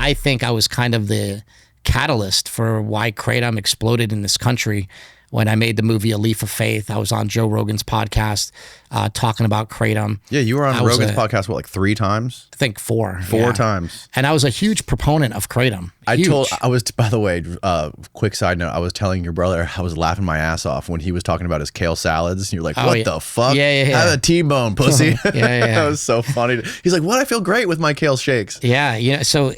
I think I was kind of the catalyst for why kratom exploded in this country. When I made the movie A Leaf of Faith, I was on Joe Rogan's podcast talking about kratom. Yeah, you were on Rogan's podcast, what, like 3 times? I think 4. 4 times. And I was a huge proponent of kratom. By the way, quick side note, I was telling your brother, I was laughing my ass off when he was talking about his kale salads. And you're like, what the fuck? Yeah. Have a T-bone, pussy. Yeah. That was so funny. He's like, what? I feel great with my kale shakes. Yeah, so...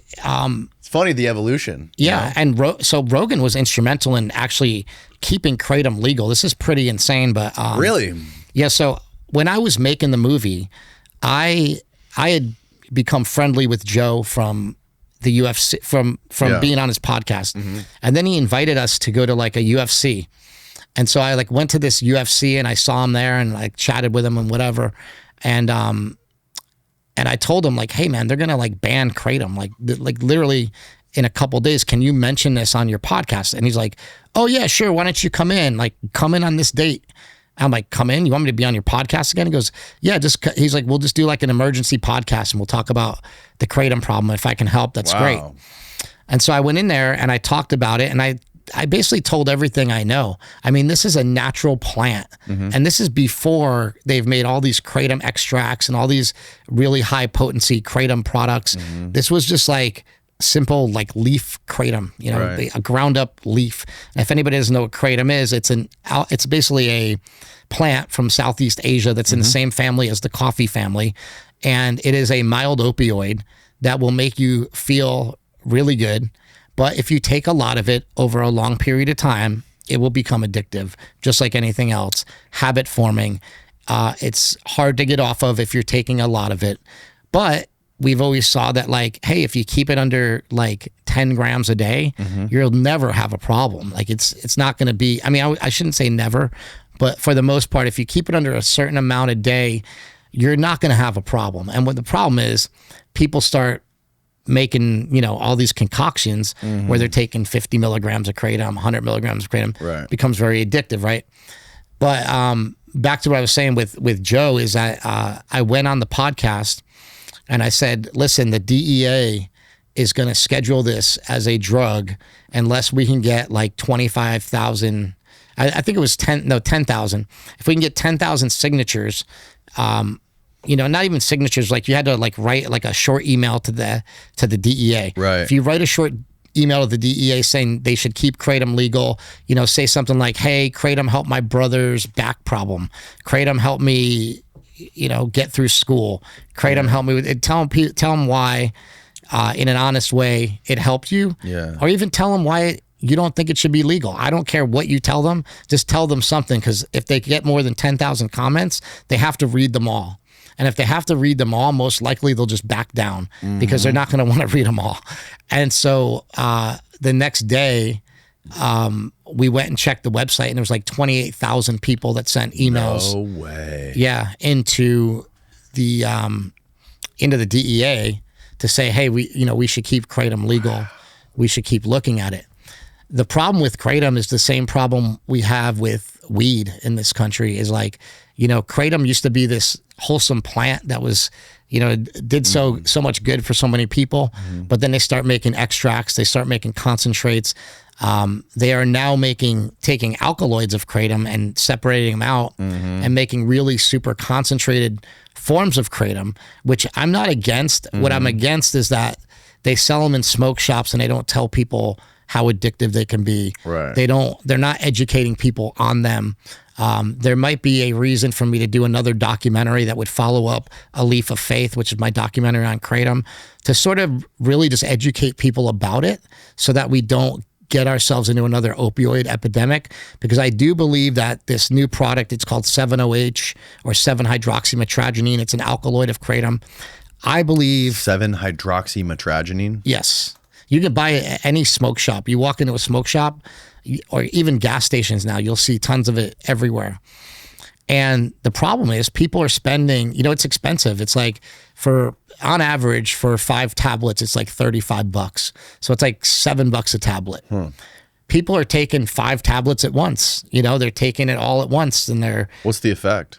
it's funny, the evolution. Yeah, and so Rogan was instrumental in actually keeping kratom legal. This is pretty insane, but... really? Yeah, so when I was making the movie, I had become friendly with Joe from the UFC, from being on his podcast. Mm-hmm. And then he invited us to go to like a UFC. And so I like went to this UFC and I saw him there and like chatted with him and whatever. And I told him like, hey man, they're gonna like ban kratom, like literally in a couple days. Can you mention this on your podcast? And he's like, oh yeah, sure. Why don't you come in? Like, come in on this date. I'm like, come in? You want me to be on your podcast again? He goes, yeah, he's like, we'll just do like an emergency podcast and we'll talk about the kratom problem. If I can help, that's great. And so I went in there and I talked about it and I basically told everything I know. I mean, this is a natural plant. Mm-hmm. And this is before they've made all these kratom extracts and all these really high potency kratom products. Mm-hmm. This was just like simple like leaf kratom, you know, a ground up leaf. And if anybody doesn't know what kratom is, it's basically a plant from Southeast Asia that's in the same family as the coffee family. And it is a mild opioid that will make you feel really good. But if you take a lot of it over a long period of time, it will become addictive, just like anything else. Habit forming. It's hard to get off of if you're taking a lot of it. But we've always saw that like, hey, if you keep it under like 10 grams a day, you'll never have a problem. Like it's not going to be, I mean, I shouldn't say never, but for the most part, if you keep it under a certain amount a day, you're not going to have a problem. And what the problem is, people start making, you know, all these concoctions where they're taking 50 milligrams of kratom, 100 milligrams of kratom, becomes very addictive, right? But back to what I was saying with Joe is that I went on the podcast and I said, listen, the DEA is going to schedule this as a drug unless we can get like 25,000, I think it was 10,000. If we can get 10,000 signatures, you know, not even signatures, like you had to like write like a short email to the DEA. Right. If you write a short email to the DEA saying they should keep kratom legal, you know, say something like, hey, kratom helped my brother's back problem. Kratom helped me, you know, get through school. Kratom helped me with it. Tell them why, in an honest way, it helped you. Yeah. Or even tell them why you don't think it should be legal. I don't care what you tell them. Just tell them something, because if they get more than 10,000 comments, they have to read them all. And if they have to read them all, most likely they'll just back down because they're not going to want to read them all. And so the next day, we went and checked the website, and there was like 28,000 people that sent emails. No way. Yeah, into the DEA to say, hey, we should keep kratom legal. We should keep looking at it. The problem with kratom is the same problem we have with weed in this country. Is like, you know, kratom used to be this wholesome plant that was, you know, did so much good for so many people, but then they start making extracts, they start making concentrates. They are now taking alkaloids of kratom and separating them out and making really super concentrated forms of kratom, which I'm not against. What I'm against is that they sell them in smoke shops and they don't tell people how addictive they can be. Right. They're not educating people on them. There might be a reason for me to do another documentary that would follow up A Leaf of Faith, which is my documentary on kratom, to sort of really just educate people about it so that we don't get ourselves into another opioid epidemic. Because I do believe that this new product, it's called 7-OH or 7-hydroxymetragenine. It's an alkaloid of kratom. I believe 7-hydroxymetragenine. Yes. You can buy it at any smoke shop. You walk into a smoke shop or even gas stations now, you'll see tons of it everywhere. And the problem is people are spending, you know, it's expensive. It's like on average for 5 tablets, it's like $35. So it's like $7 a tablet. People are taking 5 tablets at once. You know, they're taking it all at once and What's the effect?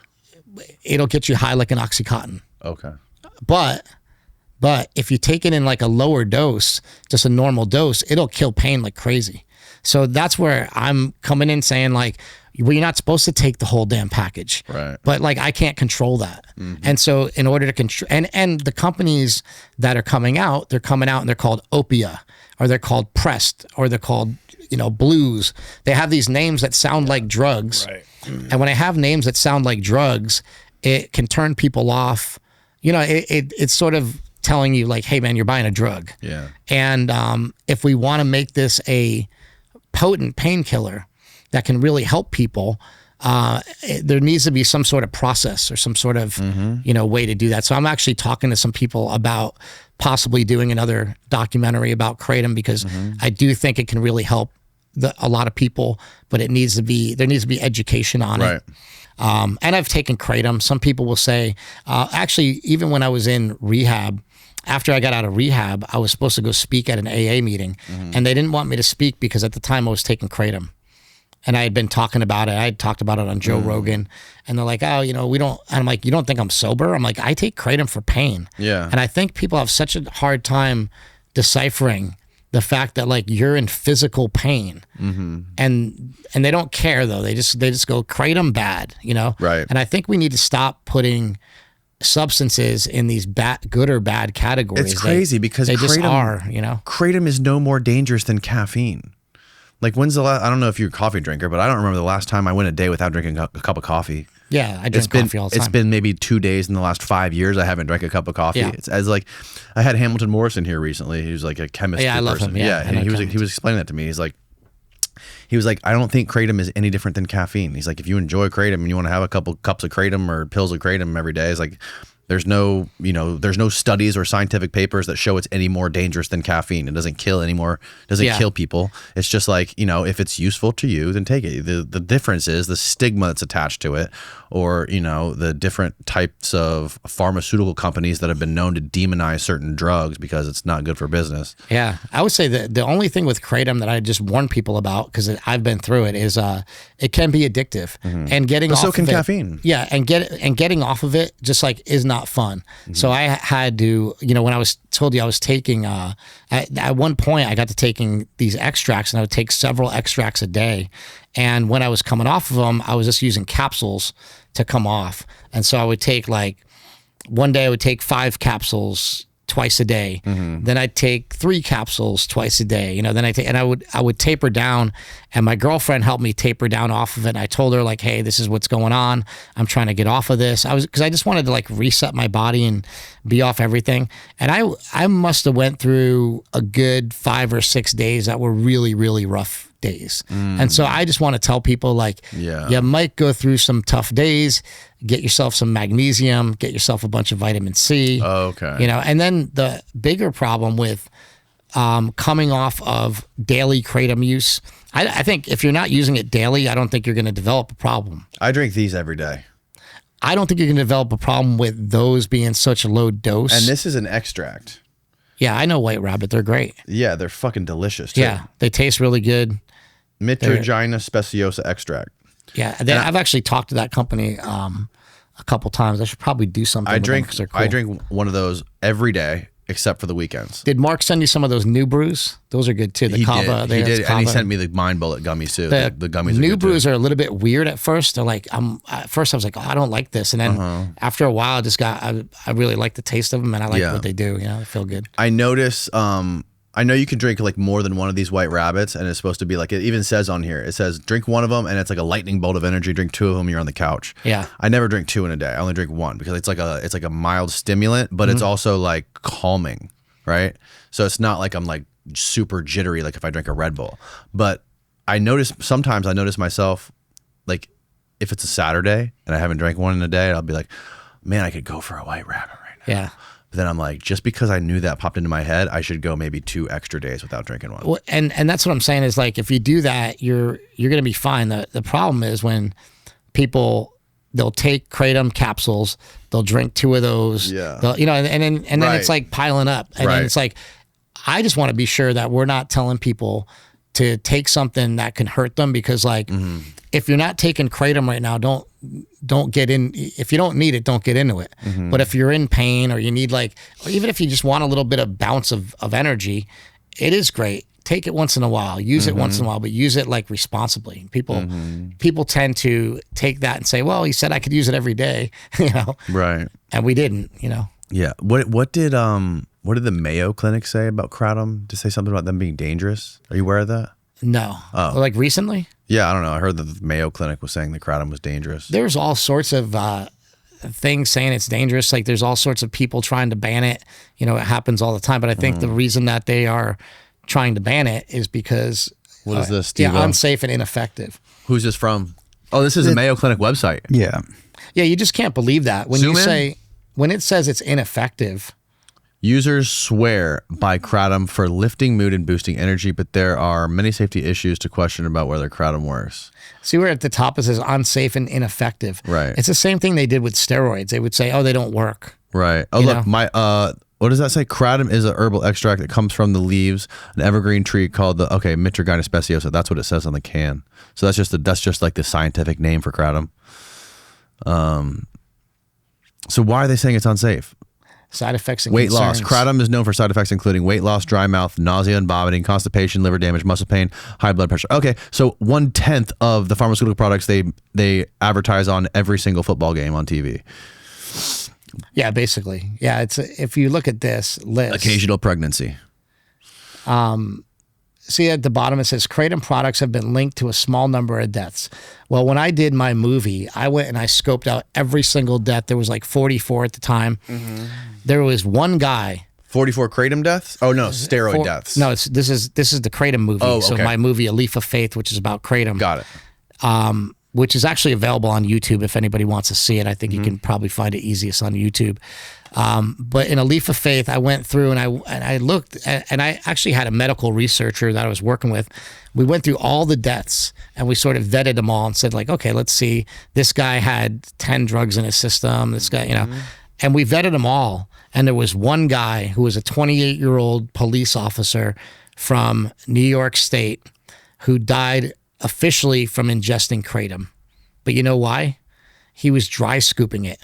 It'll get you high like an Oxycontin. Okay. But But if you take it in like a lower dose, just a normal dose, it'll kill pain like crazy. So that's where I'm coming in saying like, well, you're not supposed to take the whole damn package. Right. But like, I can't control that. And so in order to control, and the companies that are coming out, they're coming out and they're called Opia, or they're called Pressed, or they're called, Blues. They have these names that sound like drugs. Right. And when I have names that sound like drugs, it can turn people off. It's sort of telling you like, hey man, you're buying a drug. Yeah. And if we want to make this a potent painkiller that can really help people, there needs to be some sort of process or some sort of, way to do that. So I'm actually talking to some people about possibly doing another documentary about kratom, because I do think it can really help a lot of people, but there needs to be education on it. And I've taken kratom. Some people will say, actually, even when I was in rehab, after I got out of rehab, I was supposed to go speak at an AA meeting, and they didn't want me to speak because at the time I was taking kratom. And I had been talking about it. I had talked about it on Joe Rogan, and they're like, oh, we don't, and I'm like, you don't think I'm sober? I'm like, I take kratom for pain. Yeah. And I think people have such a hard time deciphering the fact that like you're in physical pain, and they don't care though. They just go kratom bad, Right. And I think we need to stop putting substances in these good or bad categories. It's crazy because they kratom, just are, Kratom is no more dangerous than caffeine. Like when's the last, I don't know if you're a coffee drinker, but I don't remember the last time I went a day without drinking a cup of coffee. Yeah, I drink coffee all the time. It's been maybe 2 days in the last 5 years I haven't drank a cup of coffee. Yeah. It's as like, I had Hamilton Morrison here recently. He was like a chemist. Yeah, I love person. him. Yeah, and he was explaining that to me. He was like, I don't think kratom is any different than caffeine. He's like, if you enjoy kratom and you want to have a couple cups of kratom or pills of kratom every day, it's like, there's no studies or scientific papers that show it's any more dangerous than caffeine. It doesn't kill anymore. It doesn't kill people. It's just like, if it's useful to you, then take it. The difference is the stigma that's attached to it, or, the different types of pharmaceutical companies that have been known to demonize certain drugs because it's not good for business. Yeah. I would say that the only thing with kratom that I just warn people about, because I've been through it, is it can be addictive. And getting off so can of it, caffeine. Yeah. And getting off of it just like is not fun. So I had to, when I was told you I was taking, at one point I got to taking these extracts, and I would take several extracts a day. And when I was coming off of them, I was just using capsules to come off. And so I would take one day I would take 5 capsules twice a day. Then I'd take 3 capsules twice a day. Then I would taper down, and my girlfriend helped me taper down off of it. And I told her like, hey, this is what's going on. I'm trying to get off of this. Because I just wanted to like reset my body and be off everything. And I must have went through a good 5 or 6 days that were really, really rough days. And so I just want to tell people like, you might go through some tough days. Get yourself some magnesium, get yourself a bunch of vitamin C. Oh, okay. And then the bigger problem with coming off of daily kratom use, I think if you're not using it daily, I don't think you're going to develop a problem. I drink these every day. I don't think you're going to develop a problem with those being such a low dose. And this is an extract. Yeah, I know White Rabbit. They're great. Yeah, they're fucking delicious too. Yeah, they taste really good. Mitragina speciosa extract. Yeah, I've actually talked to that company a couple times. I should probably do something. I with drink. them 'cause they're cool. I drink one of those every day, except for the weekends. Did Mark send you some of those new brews? Those are good too. The He Kava. did. He did, and he Kava. sent me the Mind Bullet gummies too. The gummies. New are good brews too. are a little bit weird at first. They're like, at first I was like, oh, I don't like this, and then after a while, I really like the taste of them, and I like what they do. They feel good. I notice. I know you can drink like more than one of these White Rabbits, and it's supposed to be like, it even says on here, it says drink one of them and it's like a lightning bolt of energy. Drink 2 of them, you're on the couch. Yeah. I never drink 2 in a day. I only drink 1 because it's like a mild stimulant, but it's also like calming, right? So it's not like I'm like super jittery like if I drink a Red Bull. But sometimes I notice myself, like if it's a Saturday and I haven't drank one in a day, I'll be like, man, I could go for a White Rabbit right now. Yeah. But then I'm like, just because I knew that popped into my head, I should go maybe 2 extra days without drinking one. Well, and that's what I'm saying is like, if you do that, you're going to be fine. The problem is when they'll take kratom capsules, they'll drink 2 of those, and then it's like piling up. And then it's like, I just want to be sure that we're not telling people to take something that can hurt them, because like if you're not taking kratom right now, don't get in. If you don't need it, don't get into it. But if you're in pain, or you need like, or even if you just want a little bit of bounce of energy, it is great. Take it once in a while, use it once in a while, but use it like responsibly. People tend to take that and say, well, he said I could use it every day, you know? Right. And we didn't, you know? Yeah. What did the Mayo Clinic say about kratom? To say something about them being dangerous? Are you aware of that? No. Oh. Like recently? Yeah, I don't know. I heard that the Mayo Clinic was saying the kratom was dangerous. There's all sorts of things saying it's dangerous. Like there's all sorts of people trying to ban it. You know, it happens all the time. But I think the reason that they are trying to ban it is because what is this, Steve? Yeah, unsafe and ineffective. Who's this from? Oh, this is a Mayo Clinic website. Yeah. Yeah, you just can't believe that. When Zoom you in. say, when it says it's ineffective. Users swear by kratom for lifting mood and boosting energy, but there are many safety issues to question about whether kratom works. See where at the top it says unsafe and ineffective. Right. It's the same thing they did with steroids. They would say, oh, they don't work. Right. Oh, You look, know? what does that say? Kratom is a herbal extract that comes from the leaves, an evergreen tree called the Mitragynous speciosa. That's what it says on the can. So that's just like the scientific name for kratom. So why are they saying it's unsafe? Side effects and Weight concerns. loss. Kratom is known for side effects including weight loss, dry mouth, nausea and vomiting, constipation, liver damage, muscle pain, high blood pressure. Okay, so 1/10 of the pharmaceutical products they advertise on every single football game on TV. Yeah, basically. Yeah, it's if you look at this list. Occasional pregnancy. See at the bottom it says kratom products have been linked to a small number of deaths. Well, when I did my movie, I went and I scoped out every single death. There was like 44 at the time. There was one guy. 44 kratom deaths? Oh no, steroid deaths. No, this is the kratom movie. Oh, So okay. my movie, A Leaf of Faith, which is about kratom. Got it. Which is actually available on YouTube if anybody wants to see it. I think you can probably find it easiest on YouTube. But in A Leaf of Faith, I went through and I looked, and I actually had a medical researcher that I was working with. We went through all the deaths and we sort of vetted them all and said like, okay, let's see. This guy had 10 drugs in his system. This guy, you know, and we vetted them all. And there was one guy who was a 28-year-old police officer from New York State who died officially from ingesting kratom. But you know why? He was dry scooping it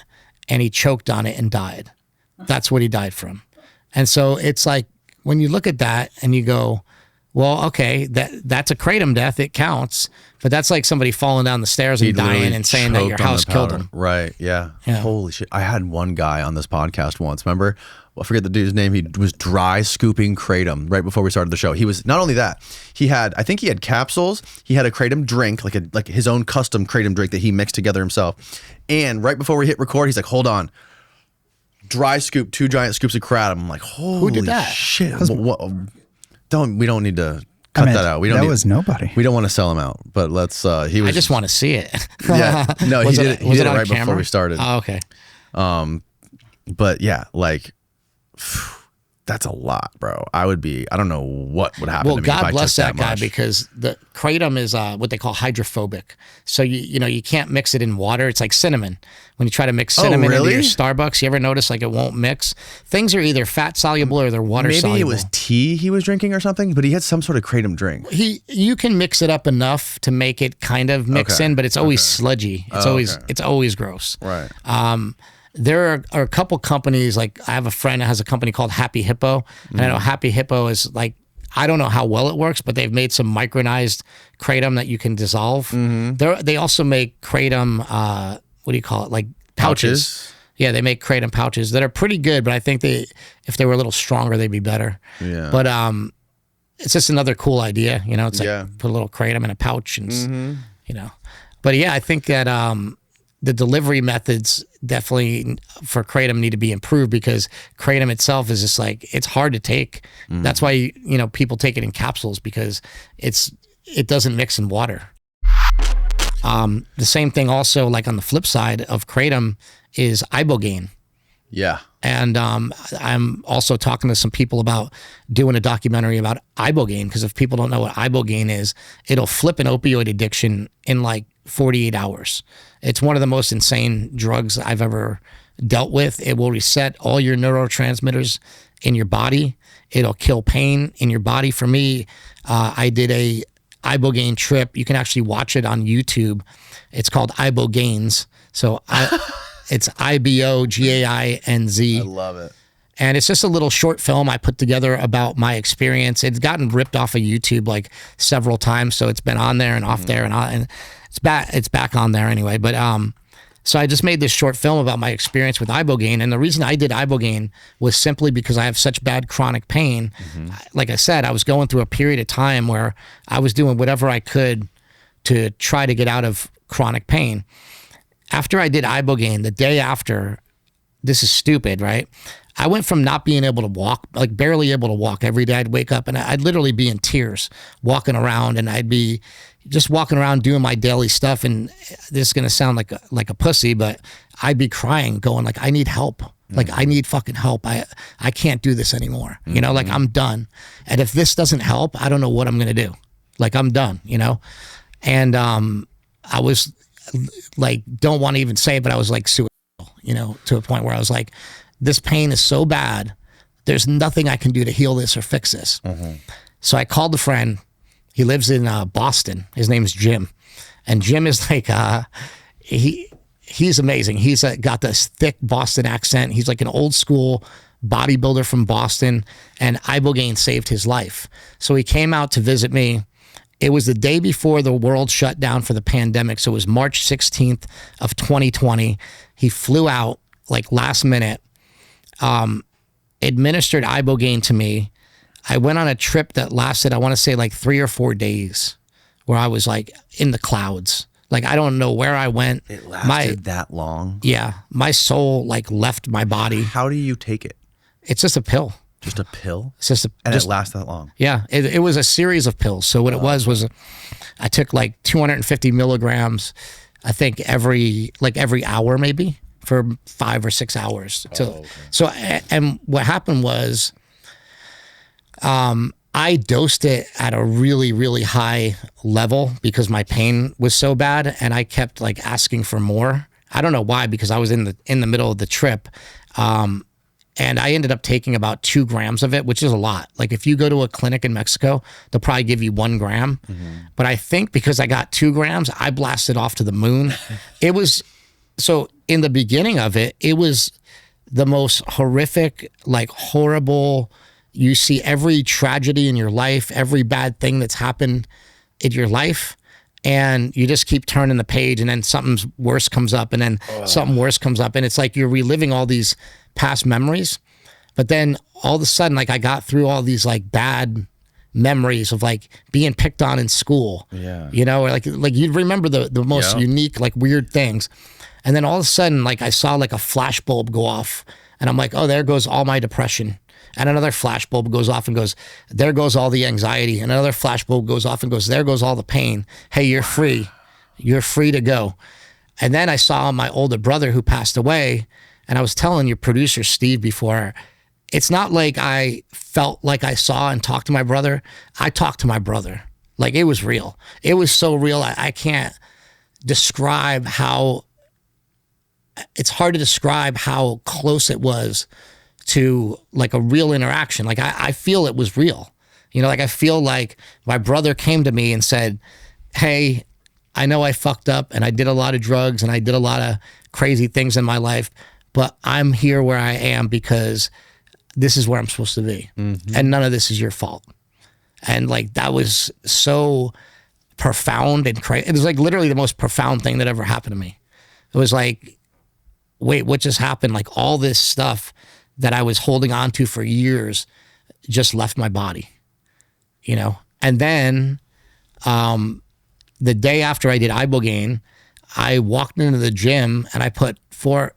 and he choked on it and died. That's what he died from. And so it's like when you look at that and you go, well, okay, that's a kratom death, it counts, but that's like somebody falling down the stairs and He dying literally and saying that your choked on house the killed powder. him. Right, yeah. Yeah. Holy shit. I had one guy on this podcast once, remember? I forget the dude's name. He was dry scooping kratom right before we started the show. He was, not only that, I think he had capsules. He had a kratom drink, like his own custom kratom drink that he mixed together himself. And right before we hit record, he's like, hold on. Dry scoop, 2 giant scoops of kratom. I'm like, holy did that? shit. We don't need to cut that out. That was nobody. We don't want to sell him out, but let's, he was. I just want to see it. Yeah. No, he did it on right before camera? we started. Oh, okay. But yeah, like, that's a lot, bro. I don't know what would happen Well, to me if God I bless took that that guy much. because the kratom is what they call hydrophobic. So you can't mix it in water. It's like cinnamon. When you try to mix cinnamon into really? your Starbucks, you ever notice like it won't mix? Things are either fat soluble or they're water soluble. Maybe it was tea he was drinking or something, but he had some sort of kratom drink. You can mix it up enough to make it kind of mix Okay. in, but it's always sludgy. It's okay. it's always gross. Right. There are a couple companies, like I have a friend that has a company called Happy Hippo, and I know Happy Hippo is like, I don't know how well it works, but they've made some micronized kratom that you can dissolve. They also make kratom, what do you call it, like pouches. Yeah, they make kratom pouches that are pretty good, but I think if they were a little stronger, they'd be better. Yeah. But it's just another cool idea, you know. It's like Yeah. put a little kratom in a pouch, and you know. But yeah, I think that the delivery methods definitely for kratom need to be improved because kratom itself is just like, it's hard to take. That's why people take it in capsules because it doesn't mix in water. The same thing also, like on the flip side of kratom, is ibogaine. Yeah. And I'm also talking to some people about doing a documentary about ibogaine because if people don't know what ibogaine is, it'll flip an opioid addiction in like 48 hours. It's one of the most insane drugs I've ever dealt with. It will reset all your neurotransmitters in your body. It'll kill pain in your body. For me, I did a Ibogaine trip. You can actually watch it on YouTube. It's called Ibogaines. So it's IBOGAINZ. I love it. And it's just a little short film I put together about my experience. It's gotten ripped off of YouTube like several times, so it's been on there and off there, and it's back on there anyway. But so I just made this short film about my experience with Ibogaine, and the reason I did Ibogaine was simply because I have such bad chronic pain. Like I said, I was going through a period of time where I was doing whatever I could to try to get out of chronic pain. After I did Ibogaine, the day after, this is stupid, right? I went from not being able to walk, like barely able to walk every day. I'd wake up and I'd literally be in tears walking around, and I'd be just walking around doing my daily stuff. And this is going to sound like a pussy, but I'd be crying going like, I need help. Like, I need fucking help. I can't do this anymore. You know, like I'm done. And if this doesn't help, I don't know what I'm going to do. Like, I'm done, you know? And I was like, don't want to even say it, but I was like suicidal, you know, to a point where I was like, this pain is so bad, there's nothing I can do to heal this or fix this. So I called a friend. He lives in Boston. His name's Jim. And Jim is like, he's amazing. He's got this thick Boston accent. He's like an old school bodybuilder from Boston, and Ibogaine saved his life. So he came out to visit me. It was the day before the world shut down for the pandemic. So it was March 16th of 2020. He flew out like last minute, administered Ibogaine to me. I went on a trip that lasted, I want to say like 3 or 4 days, where I was like in the clouds. Like, I don't know where I went. It lasted that long? Yeah. My soul like left my body. How do you take it? It's just a pill. Just a pill? It's just it lasts that long? Yeah. It was a series of pills. So what it was I took like 250 milligrams, I think every hour maybe, for 5 or 6 hours. So and what happened was, I dosed it at a really, really high level because my pain was so bad, and I kept like asking for more. I don't know why, because I was in the middle of the trip. And I ended up taking about 2 grams of it, which is a lot. Like, if you go to a clinic in Mexico, they'll probably give you 1 gram. But I think because I got 2 grams, I blasted off to the moon. It was, so in the beginning of it, it was the most horrific, like horrible. You see every tragedy in your life, every bad thing that's happened in your life, and you just keep turning the page, and then something worse comes up, and then something worse comes up, and it's like you're reliving all these past memories. But then all of a sudden, like, I got through all these like bad memories of like being picked on in school, you know, or like you'd remember the most unique, like weird things. And then all of a sudden, like, I saw like a flashbulb go off, and I'm like, oh, there goes all my depression. And another flashbulb goes off and goes, there goes all the anxiety. And another flashbulb goes off and goes, there goes all the pain. Hey, you're free. You're free to go. And then I saw my older brother who passed away. And I was telling your producer, Steve, before, it's not like I felt like I saw and talked to my brother. I talked to my brother. Like, it was real. It was so real. I can't describe how, it's hard to describe how close it was to like a real interaction. Like, I feel it was real, you know, like I feel like my brother came to me and said, hey, I know I fucked up and I did a lot of drugs and I did a lot of crazy things in my life, but I'm here where I am because this is where I'm supposed to be. And none of this is your fault. And like, that was so profound and crazy. It was like literally the most profound thing that ever happened to me. It was like, wait, what just happened? Like, all this stuff that I was holding on to for years just left my body, you know? And then the day after I did Ibogaine, I walked into the gym and I put I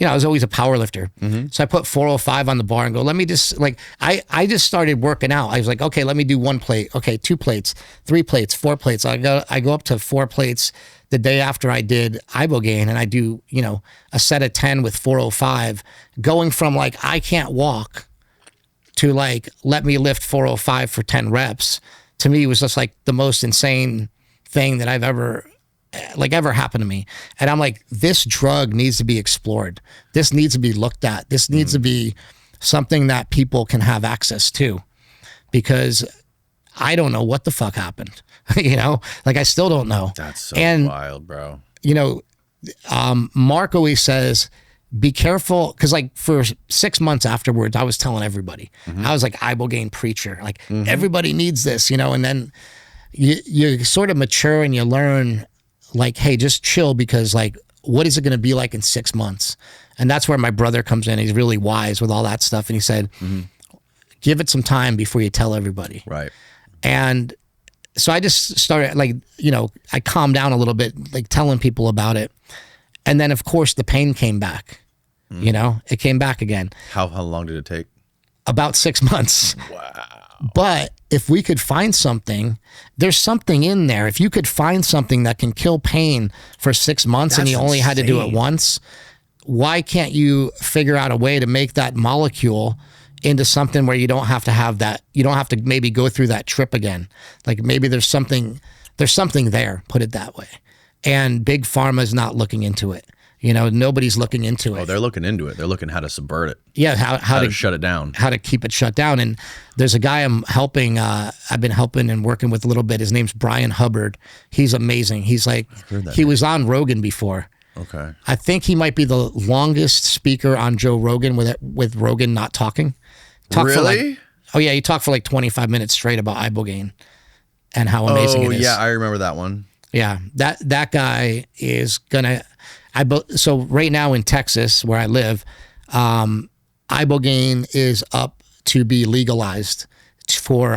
was always a power lifter. So I put 405 on the bar and go, let me just, like, I just started working out. I was like, okay, let me do 1 plate. Okay, 2 plates, 3 plates, 4 plates. I go up to 4 plates the day after I did Ibogaine, and I do, you know, a set of 10 with 405, going from like, I can't walk to like, let me lift 405 for 10 reps. To me, it was just like the most insane thing that I've ever happened to me. And I'm like, this drug needs to be explored. This needs to be looked at. This needs to be something that people can have access to, because I don't know what the fuck happened. You know, like I still don't know. That's so wild, bro. You know, Mark always says, be careful, because like for 6 months afterwards, I was telling everybody. I was like Ibogaine preacher, like everybody needs this, you know. And then you sort of mature and you learn, like, hey, just chill, because like, what is it going to be like in 6 months? And that's where my brother comes in. He's really wise with all that stuff, and he said, give it some time before you tell everybody. Right. And so I just started, like, you know, I calmed down a little bit, like telling people about it. And then, of course, the pain came back. You know, it came back again. How long did it take? About 6 months. Wow. But if we could find something, there's something in there. If you could find something that can kill pain for 6 months, and you only had to do it once, why can't you figure out a way to make that molecule into something where you don't have to have that, you don't have to maybe go through that trip again? Like maybe there's something there, put it that way. And Big Pharma is not looking into it. You know, nobody's looking into it. Oh, they're looking into it. They're looking how to subvert it. Yeah, how to shut it down. How to keep it shut down. And there's a guy I'm helping, I've been helping and working with a little bit. His name's Brian Hubbard. He's amazing. He's like, he was on Rogan before. Okay. I think he might be the longest speaker on Joe Rogan with Rogan not talking. Really? Oh yeah, he talked for like 25 minutes straight about Ibogaine and how amazing it is. Yeah, I remember that one. Yeah, that guy is gonna. So right now in Texas, where I live, Ibogaine is up to be legalized for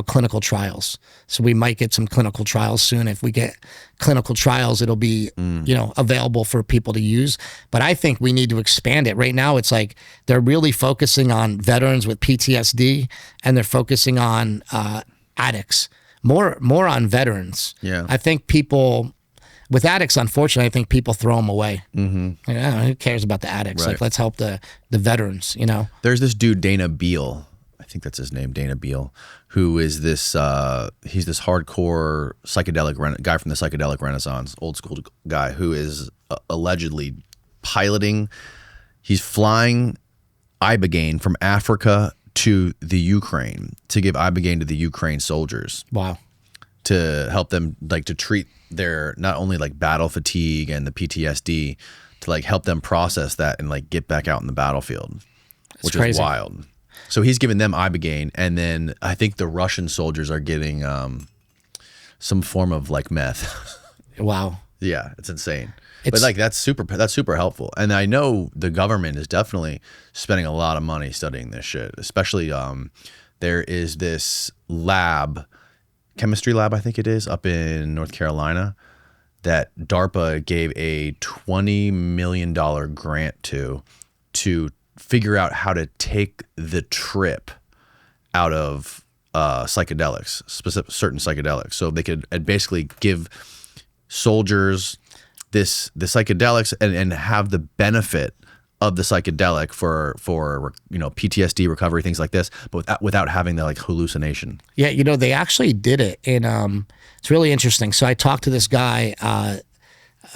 clinical trials. So we might get some clinical trials soon. If we get clinical trials, it'll be available for people to use. But I think we need to expand it. Right now, it's like they're really focusing on veterans with PTSD, and they're focusing on addicts. More on veterans. Yeah, I think people. With addicts, unfortunately, I think people throw them away. Who cares about the addicts? Right. Like, let's help the veterans, you know? There's this dude, Dana Beal. I think that's his name, Dana Beal, who is this, he's this hardcore psychedelic guy from the psychedelic renaissance, old school guy, who is allegedly piloting, he's flying Ibogaine from Africa to the Ukraine to give Ibogaine to the Ukraine soldiers. Wow. To help them, like, to treat their not only like battle fatigue and the PTSD, to like help them process that and like get back out in the battlefield, which is wild. So he's giving them Ibogaine, and then I think the Russian soldiers are getting some form of like meth. Wow. Yeah, it's insane. But like that's super helpful. And I know the government is definitely spending a lot of money studying this shit. Especially there is this chemistry lab, I think it is, up in North Carolina, that DARPA gave a $20 million grant to figure out how to take the trip out of psychedelics, certain psychedelics. So they could basically give soldiers the psychedelics and have the benefit of the psychedelic for PTSD recovery, things like this, but without having the like hallucination. Yeah, they actually did it, and it's really interesting. So I talked to this guy. I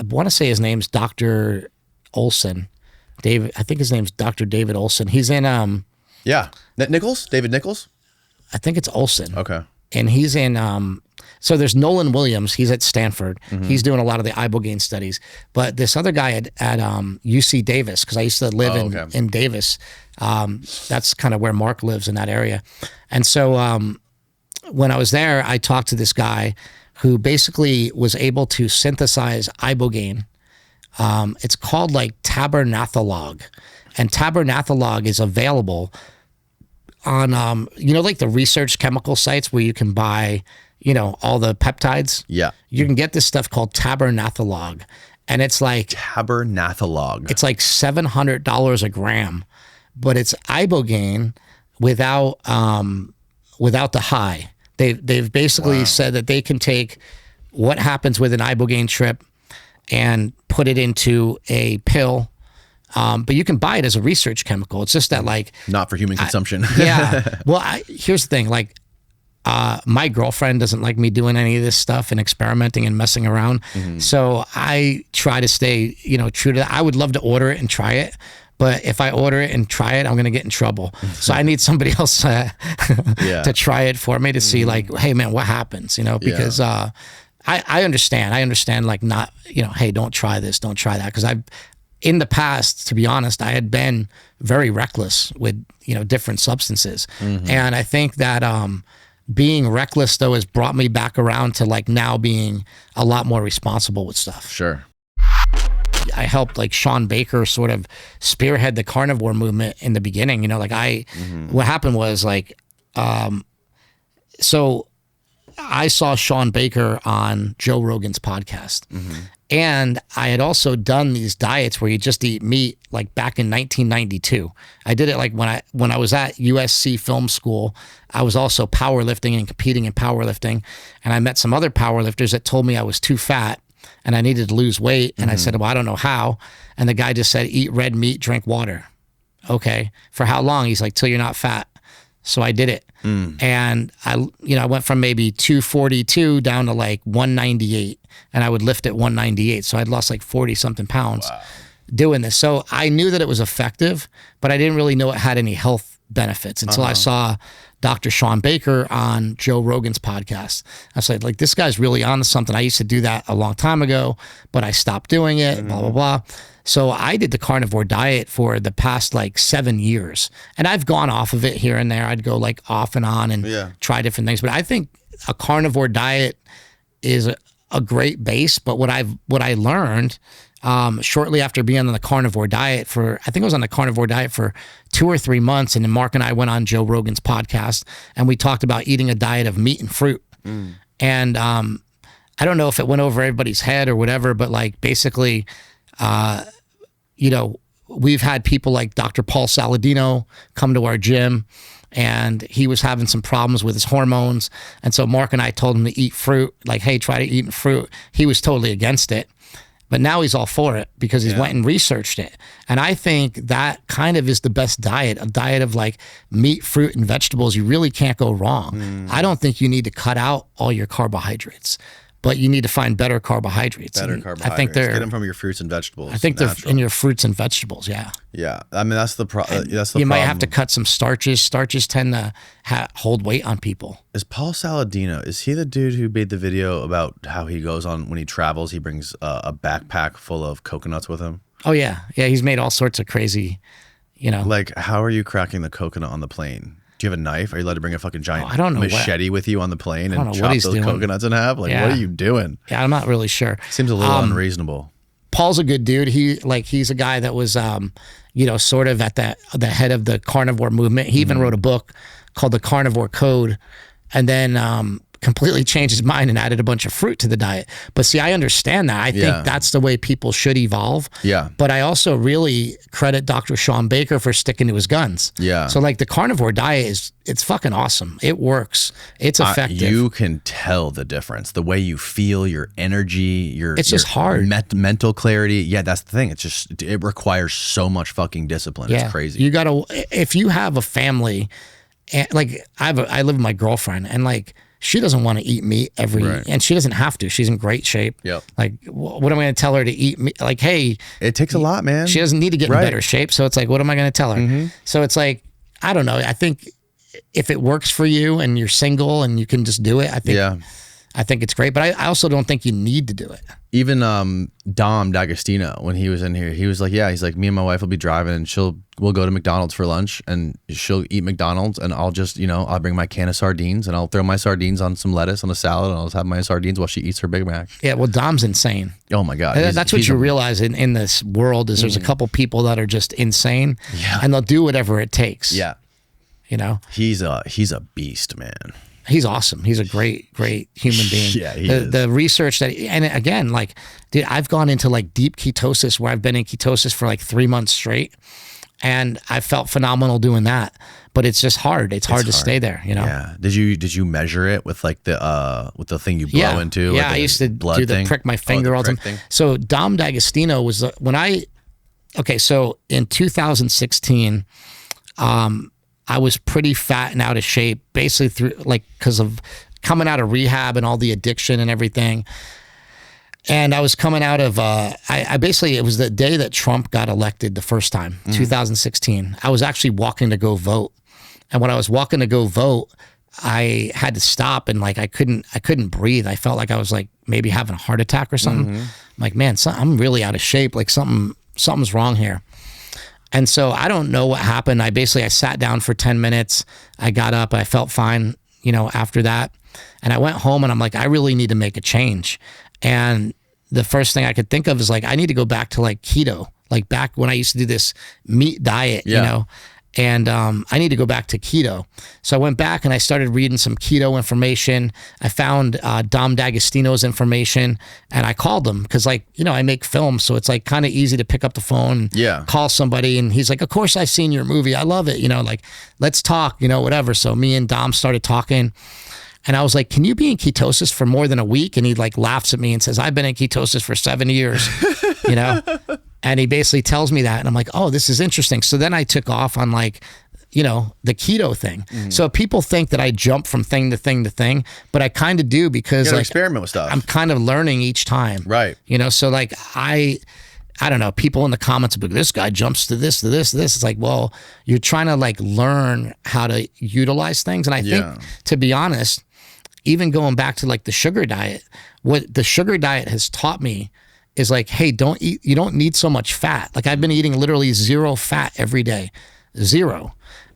want to say his name's Dr. Olson, David. I think his name's Dr. David Olson. He's in David Nichols. I think it's Olson. Okay, and he's in So there's Nolan Williams. He's at Stanford. He's doing a lot of the Ibogaine studies. But this other guy at UC Davis, because I used to live in Davis. That's kind of where Mark lives, in that area. And so when I was there, I talked to this guy who basically was able to synthesize Ibogaine. It's called like tabernatholog. And tabernatholog is available on, like the research chemical sites where you can buy all the peptides. Yeah. You can get this stuff called tabernatholog. And it's like... Tabernatholog. It's like $700 a gram. But it's Ibogaine without the high. They've basically said that they can take what happens with an Ibogaine trip and put it into a pill. But you can buy it as a research chemical. It's just that like... Not for human consumption. Yeah. Well, here's the thing. Like, my girlfriend doesn't like me doing any of this stuff and experimenting and messing around. So I try to stay, true to that. I would love to order it and try it, but if I order it and try it, I'm going to get in trouble. So I need somebody else to try it for me to see like, hey man, what happens, you know, because I understand like not, you know, hey, don't try this, don't try that. Cause in the past, to be honest, I had been very reckless with, you know, different substances. And I think that, being reckless though has brought me back around to like now being a lot more responsible with stuff. Sure. I helped like Sean Baker sort of spearhead the carnivore movement in the beginning. You know, like what happened was like, so I saw Sean Baker on Joe Rogan's podcast. And I had also done these diets where you just eat meat like back in 1992. I did it like when I was at USC film school. I was also powerlifting and competing in powerlifting. And I met some other powerlifters that told me I was too fat and I needed to lose weight. And I said, well, I don't know how. And the guy just said, eat red meat, drink water. Okay. For how long? He's like, till you're not fat. So I did it. And I went from maybe 242 down to like 198, and I would lift at 198. So I'd lost like 40 something pounds doing this. So I knew that it was effective, but I didn't really know it had any health benefits until I saw Dr. Sean Baker on Joe Rogan's podcast. I said, like, this guy's really on to something. I used to do that a long time ago, but I stopped doing it, blah, blah, blah. So I did the carnivore diet for the past like 7 years, and I've gone off of it here and there. I'd go like off and on and try different things, but I think a carnivore diet is a great base. But what I learned shortly after being on the carnivore diet I think I was on the carnivore diet for 2 or 3 months, and then Mark and I went on Joe Rogan's podcast and we talked about eating a diet of meat and fruit. And I don't know if it went over everybody's head or whatever, but like basically, you know, we've had people like Dr. Paul Saladino come to our gym, and he was having some problems with his hormones. And so Mark and I told him to eat fruit, like, hey, try to eat fruit. He was totally against it, but now he's all for it because he's went and researched it. And I think that kind of is the best diet, a diet of like meat, fruit, and vegetables. You really can't go wrong. I don't think you need to cut out all your carbohydrates, but you need to find better carbohydrates. I think get them from your fruits and vegetables. I think they're in your fruits and vegetables. Yeah. Yeah. I mean, that's the problem. You might have to cut some starches. Starches tend to hold weight on people. Is Paul Saladino, is he the dude who made the video about how he goes on when he travels, he brings a backpack full of coconuts with him? Oh yeah. Yeah. He's made all sorts of crazy, you know. Like, how are you cracking the coconut on the plane? Do you have a knife? Are you allowed to bring a fucking giant machete with you on the plane and chop those coconuts in half? Like, what are you doing? Yeah, I'm not really sure. Seems a little unreasonable. Paul's a good dude. He's a guy that was, you know, sort of at the head of the carnivore movement. He even wrote a book called The Carnivore Code, and then completely changed his mind and added a bunch of fruit to the diet. But see, I understand that. I think that's the way people should evolve. Yeah. But I also really credit Dr. Sean Baker for sticking to his guns. Yeah. So like the carnivore diet it's fucking awesome. It works. It's effective. You can tell the difference. The way you feel, your energy, it's just hard. Mental clarity. Yeah, that's the thing. It requires so much fucking discipline. Yeah. It's crazy. You gotta, if you have a family, and like I live with my girlfriend, and like, she doesn't want to eat meat and she doesn't have to. She's in great shape. Yep. Like, what am I going to tell her to eat meat? Like, hey, it takes a lot, man. She doesn't need to get in better shape. So it's like, what am I going to tell her? So it's like, I don't know. I think if it works for you and you're single and you can just do it, I think it's great. But I also don't think you need to do it. Even Dom D'Agostino, when he was in here, he was like, he's like, me and my wife will be driving and we'll go to McDonald's for lunch and she'll eat McDonald's and I'll just, I'll bring my can of sardines and I'll throw my sardines on some lettuce on a salad and I'll just have my sardines while she eats her Big Mac. Yeah, well, Dom's insane. Oh my God. That's what you realize in this world is there's a couple people that are just insane and they'll do whatever it takes. Yeah. You know? He's a beast, man. He's awesome. He's a great human being. Yeah, he is. The research and again, like, dude, I've gone into like deep ketosis where I've been in ketosis for like 3 months straight, and I felt phenomenal doing that. But it's just hard. It's hard to stay there, you know. Yeah. Did you measure it with like the thing you blow into? Yeah, I used to do the prick my finger all the time. So Dom D'Agostino was so in 2016, I was pretty fat and out of shape, basically because of coming out of rehab and all the addiction and everything. And I was coming out of, I basically, it was the day that Trump got elected the first time, 2016. I was actually walking to go vote. And when I was walking to go vote, I had to stop and like, I couldn't breathe. I felt like I was like maybe having a heart attack or something. I'm like, man, I'm really out of shape. Like something's wrong here. And so I don't know what happened. I sat down for 10 minutes. I got up, I felt fine, after that. And I went home and I'm like, I really need to make a change. And the first thing I could think of is like, I need to go back to like keto, like back when I used to do this meat diet, and I need to go back to keto. So I went back and I started reading some keto information. I found Dom D'Agostino's information and I called him because like, I make films. So it's like kind of easy to pick up the phone, call somebody. And he's like, of course I've seen your movie. I love it. Like, let's talk, whatever. So me and Dom started talking. And I was like, can you be in ketosis for more than a week? And he like laughs at me and says, I've been in ketosis for 7 years, And he basically tells me that. And I'm like, oh, this is interesting. So then I took off on like, the keto thing. So people think that I jump from thing to thing to thing, but I kind of do because like experiment with stuff. I'm kind of learning each time. Right. So like I don't know, people in the comments will be, this guy jumps to this, to this, to this. It's like, well, you're trying to like learn how to utilize things. And I think, to be honest, even going back to like the sugar diet, what the sugar diet has taught me is like, hey, you don't need so much fat. Like I've been eating literally 0 fat every day, 0.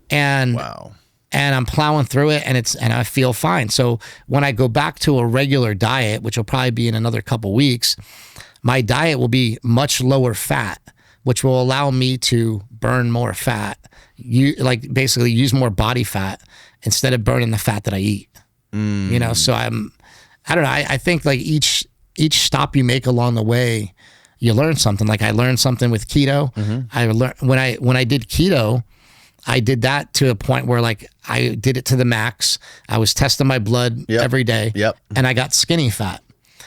And wow. And I'm plowing through it and I feel fine. So when I go back to a regular diet, which will probably be in another couple weeks, my diet will be much lower fat, which will allow me to burn more fat. Like basically use more body fat instead of burning the fat that I eat. So I don't know. I think like each stop you make along the way, you learn something. Like I learned something with keto. I learned when I did keto, I did that to a point where like I did it to the max. I was testing my blood every day, and I got skinny fat.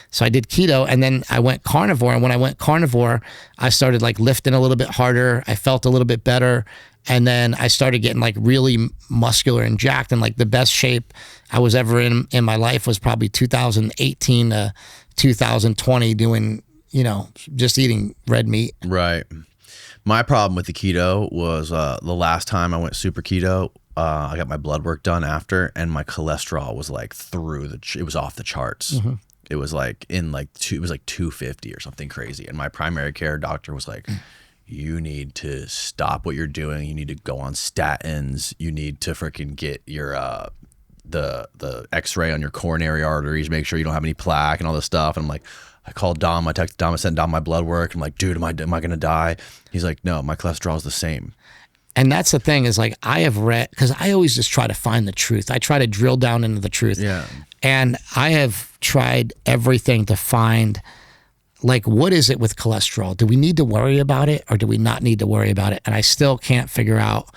So I did keto, and then I went carnivore. And when I went carnivore, I started like lifting a little bit harder. I felt a little bit better. And then I started getting like really muscular and jacked, and like the best shape I was ever in my life was probably 2018 to 2020 doing, just eating red meat. Right. My problem with the keto was the last time I went super keto, I got my blood work done after, and my cholesterol was like it was off the charts. It was like it was like 250 or something crazy. And my primary care doctor was like, you need to stop what you're doing. You need to go on statins. You need to freaking get your the x-ray on your coronary arteries, make sure you don't have any plaque and all this stuff. And I'm like, I called Dom, I texted Dom, I sent Dom my blood work. I'm like, dude, am I gonna die? He's like, no, my cholesterol is the same. And that's the thing is like, I have read, because I always just try to find the truth. I try to drill down into the truth. Yeah. And I have tried everything to find, like, what is it with cholesterol? Do we need to worry about it or do we not need to worry about it? And I still can't figure out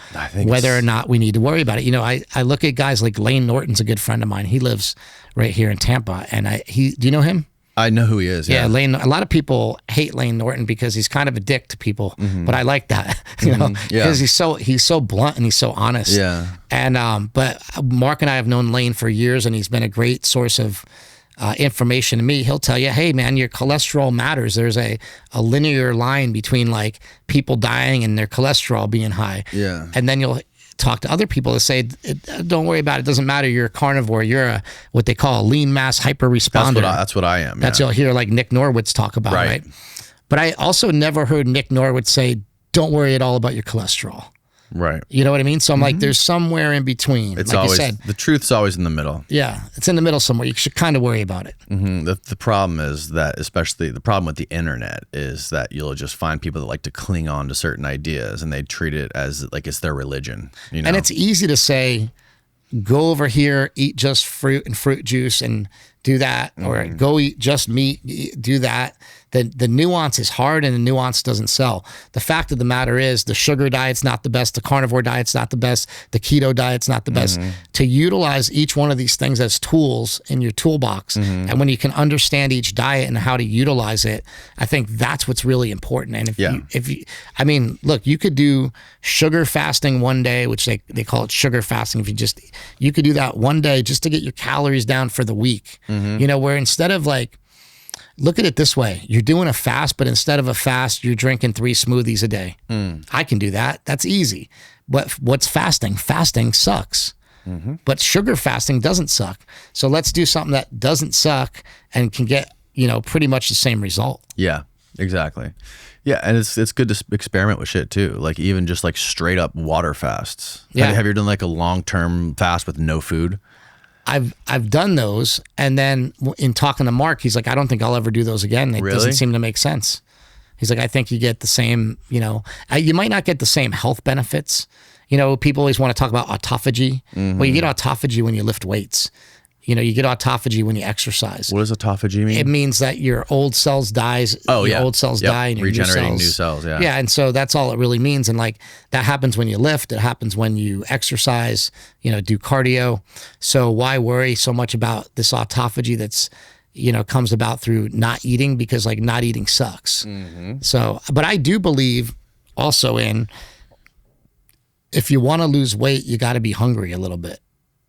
whether or not we need to worry about it. I look at guys like Lane Norton's a good friend of mine. He lives right here in Tampa. And do you know him? I know who he is. Yeah, Lane. A lot of people hate Lane Norton because he's kind of a dick to people, but I like that, because he's so blunt and he's so honest. Yeah. And but Mark and I have known Lane for years, and he's been a great source of information to me. He'll tell you, hey man, your cholesterol matters. There's a linear line between like people dying and their cholesterol being high. Yeah. And then you'll talk to other people that say, don't worry about it. It doesn't matter. You're a carnivore. You're what they call a lean mass hyper responder. That's what I am. That's you'll hear like Nick Norwood's talk about, right? But I also never heard Nick Norwood say, don't worry at all about your cholesterol. Right. You know what I mean? So I'm like, there's somewhere in between. It's like always, you said, the truth's always in the middle. Yeah. It's in the middle somewhere. You should kind of worry about it. The problem is that, especially the problem with the internet, is that you'll just find people that like to cling on to certain ideas and they treat it as like it's their religion. And it's easy to say, go over here, eat just fruit and fruit juice and do that, or go eat just meat, do that. The nuance is hard and the nuance doesn't sell. The fact of the matter is the sugar diet's not the best, the carnivore diet's not the best, the keto diet's not the best. To utilize each one of these things as tools in your toolbox, and when you can understand each diet and how to utilize it, I think that's what's really important. And if you, I mean, look, you could do sugar fasting one day, which they call it sugar fasting. If you could do that one day just to get your calories down for the week, where instead of like, look at it this way. You're doing a fast, but instead of a fast, you're drinking 3 smoothies a day. I can do that. That's easy. But what's fasting? Fasting sucks. But sugar fasting doesn't suck. So let's do something that doesn't suck and can get, pretty much the same result. Yeah, exactly. Yeah, and it's good to experiment with shit too. Like even just like straight up water fasts. Yeah. Have you ever done like a long-term fast with no food? I've done those, and then in talking to Mark, he's like, I don't think I'll ever do those again. It doesn't seem to make sense. He's like, I think you get the same, you might not get the same health benefits. People always want to talk about autophagy. Well, you get autophagy when you lift weights. You get autophagy when you exercise. What does autophagy mean? It means that your old cells dies. Your old cells die, and your regenerating new cells. Yeah. Yeah, and so that's all it really means. And like that happens when you lift. It happens when you exercise. Do cardio. So why worry so much about this autophagy that's comes about through not eating, because like not eating sucks. So, but I do believe also in, if you want to lose weight, you got to be hungry a little bit.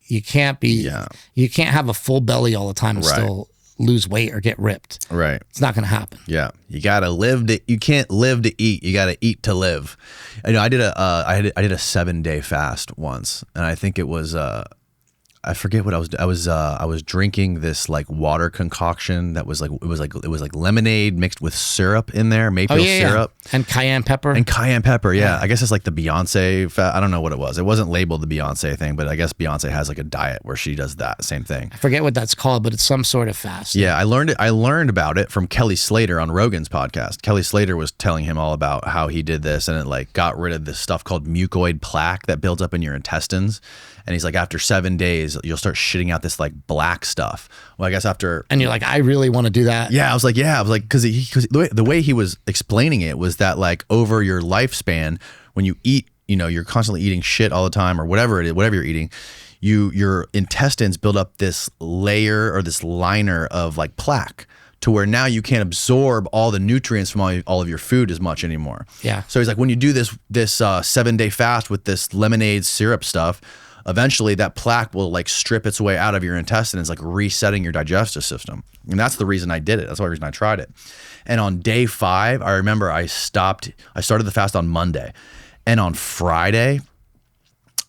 You can't have a full belly all the time and still lose weight or get ripped. Right. It's not going to happen. Yeah. You got to you can't live to eat. You got to eat to live. I did a 7-day fast once, and I think it was, I forget what I was drinking this like water concoction that was like it was like lemonade mixed with syrup in there, maple syrup and cayenne pepper. Yeah. I guess it's like the Beyonce I don't know what it was. It wasn't labeled the Beyonce thing, but I guess Beyonce has like a diet where she does that same thing. I forget what that's called, but it's some sort of fast. Yeah, I learned about it from Kelly Slater on Rogan's podcast. Kelly Slater was telling him all about how he did this, and it like got rid of this stuff called mucoid plaque that builds up in your intestines. And he's like, after 7 days, you'll start shitting out this like black stuff. Well, I guess after... And you're like, I really want to do that. Yeah, I was like, because the way he was explaining it was that like over your lifespan, when you eat, you're constantly eating shit all the time or whatever it is, whatever you're eating, your intestines build up this layer or this liner of like plaque, to where now you can't absorb all the nutrients from all of your food as much anymore. Yeah. So he's like, when you do this 7-day fast with this lemonade syrup stuff, eventually that plaque will like strip its way out of your intestines, like resetting your digestive system. And that's the reason I did it. That's the reason I tried it. And on day 5, I remember I started the fast on Monday. And on Friday,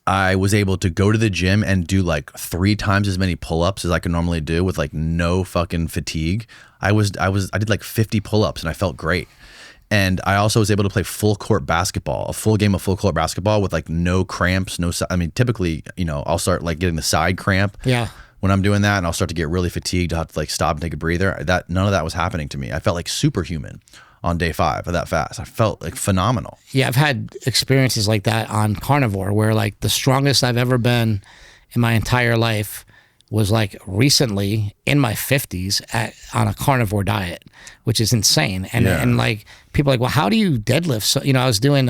I was able to go to the gym and do like 3 times as many pull-ups as I could normally do with like no fucking fatigue. I did like 50 pull-ups and I felt great. And I also was able to play a full game of full court basketball with like no cramps, typically, I'll start like getting the side cramp when I'm doing that, and I'll start to get really fatigued. I'll have to like stop and take a breather. None of that was happening to me. I felt like superhuman on day 5 of that fast. I felt like phenomenal. Yeah, I've had experiences like that on carnivore where like the strongest I've ever been in my entire life was like recently in my 50s on a carnivore diet, which is insane. And like people are like, well, how do you deadlift? So, I was doing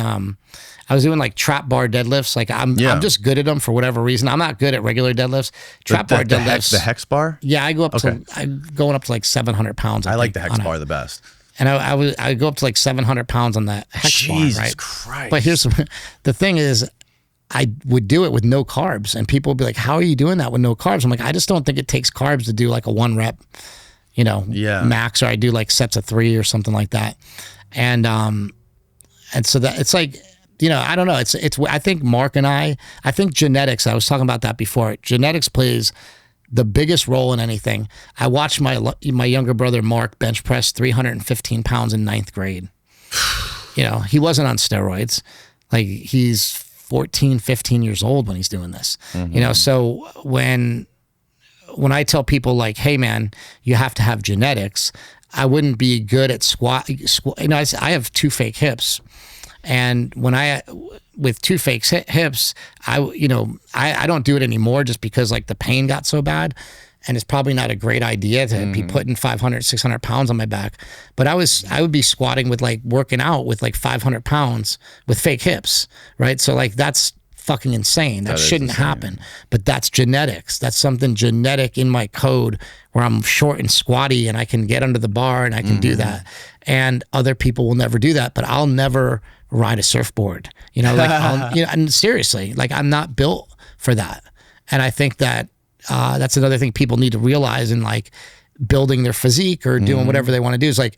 like trap bar deadlifts. Like I'm just good at them for whatever reason. I'm not good at regular deadlifts. Trap bar deadlifts. The hex bar? Yeah, I go up I'm going up to like 700 pounds. I like the hex bar the best. And I go up to like 700 pounds on that hex bar, right? Jesus Christ. But here's the thing is, I would do it with no carbs, and people would be like, how are you doing that with no carbs? I'm like, I just don't think it takes carbs to do like a 1 rep, max, or I do like sets of 3 or something like that. And so that it's like, I don't know. It's, I think Mark and I think genetics, I was talking about that before. Genetics plays the biggest role in anything. I watched my younger brother, Mark, bench press 315 pounds in 9th grade. He wasn't on steroids. Like he's 14, 15 years old when he's doing this. So when I tell people like, hey man, you have to have genetics, I wouldn't be good at squat. I have 2 fake hips. And with 2 fake hips, I don't do it anymore just because like the pain got so bad. And it's probably not a great idea to be putting 500, 600 pounds on my back. But I would be squatting with like working out with like 500 pounds with fake hips, right? So like that's fucking insane. That shouldn't happen. But that's genetics. That's something genetic in my code where I'm short and squatty and I can get under the bar and I can do that. And other people will never do that, but I'll never ride a surfboard. And seriously, like I'm not built for that. And I think that that's another thing people need to realize. And like, building their physique or doing whatever they want to do. It's like,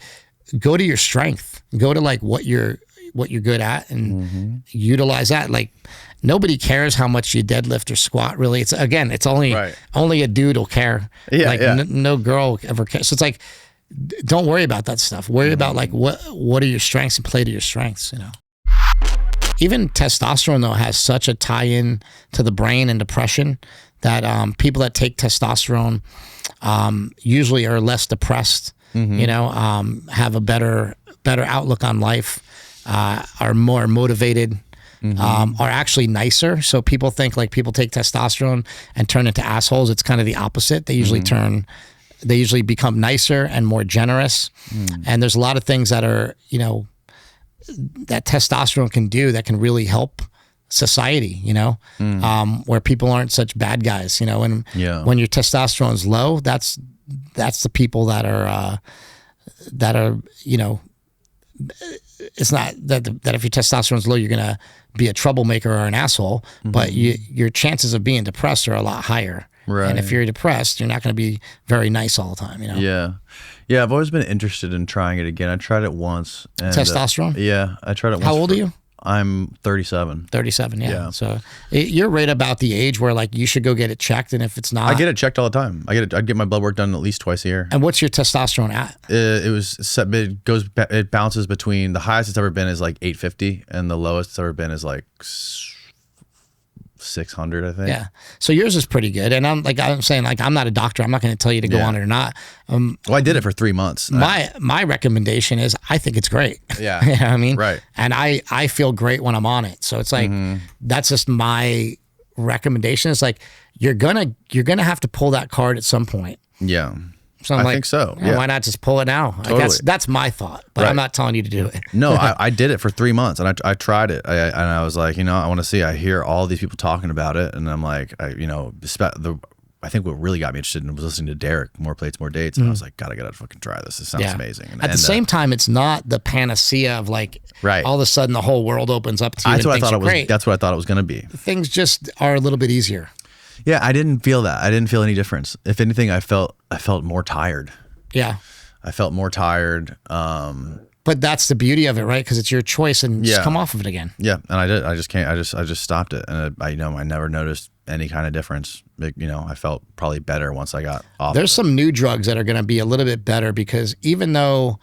go to your strength, go to like what you're good at and utilize that. Like nobody cares how much you deadlift or squat really. It's only a dude will care. No girl ever cares. So it's like, don't worry about that stuff. Worry about like what are your strengths and play to your strengths, you know. Even testosterone though has such a tie-in to the brain and depression that people that take testosterone usually are less depressed, you know, have a better outlook on life, are more motivated, are actually nicer. So people think like people take testosterone and turn into assholes. It's kind of the opposite. They usually they usually become nicer and more generous. And there's a lot of things that are, you know, that testosterone can do that can really help society, you know, where people aren't such bad guys, you know, and when your testosterone's low, that's the people that are, you know, it's not that if your testosterone's low, you're going to be a troublemaker or an asshole, but your chances of being depressed are a lot higher. Right. And if you're depressed, you're not going to be very nice all the time, you know? Yeah. Yeah, I've always been interested in trying it again. I tried it once. And, testosterone? Yeah, I tried it once. How old are you? I'm 37. 37, yeah. So you're right about the age where like you should go get it checked, and if it's not, I get it checked all the time. I'd get my blood work done at least twice a year. And what's your testosterone at? It bounces between, the highest it's ever been is like 850, and the lowest it's ever been is like 600, I think. Yeah. So yours is pretty good. And I'm saying like, I'm not a doctor. I'm not going to tell you to go on it or not. Well, I did it for 3 months. My recommendation is I think it's great. Yeah. You know what I mean? Right. And I feel great when I'm on it. So it's like, that's just my recommendation. It's like, you're going to have to pull that card at some point. Yeah. So I'm I think so. Yeah. Why not just pull it now? Totally. Like that's my thought, but I'm not telling you to do it. No, I did it for 3 months, and I tried it, and I was like, you know, I want to see. I hear all these people talking about it, and I'm like, I think what really got me interested in was listening to Derek, More Plates, More Dates, and I was like, gotta fucking try this. This sounds amazing. And at the same time, it's not the panacea of like, all of a sudden the whole world opens up to you. That's what I thought it was. That's what I thought it was going to be. Things just are a little bit easier. Yeah, I didn't feel that. I didn't feel any difference. If anything, I felt more tired. Yeah. I felt more tired. But that's the beauty of it, right? Because it's your choice, and just come off of it again. Yeah, and I did. I just can't. I just stopped it, and I never noticed any kind of difference. You know, I felt probably better once I got off. There's some new drugs that are going to be a little bit better, because even though,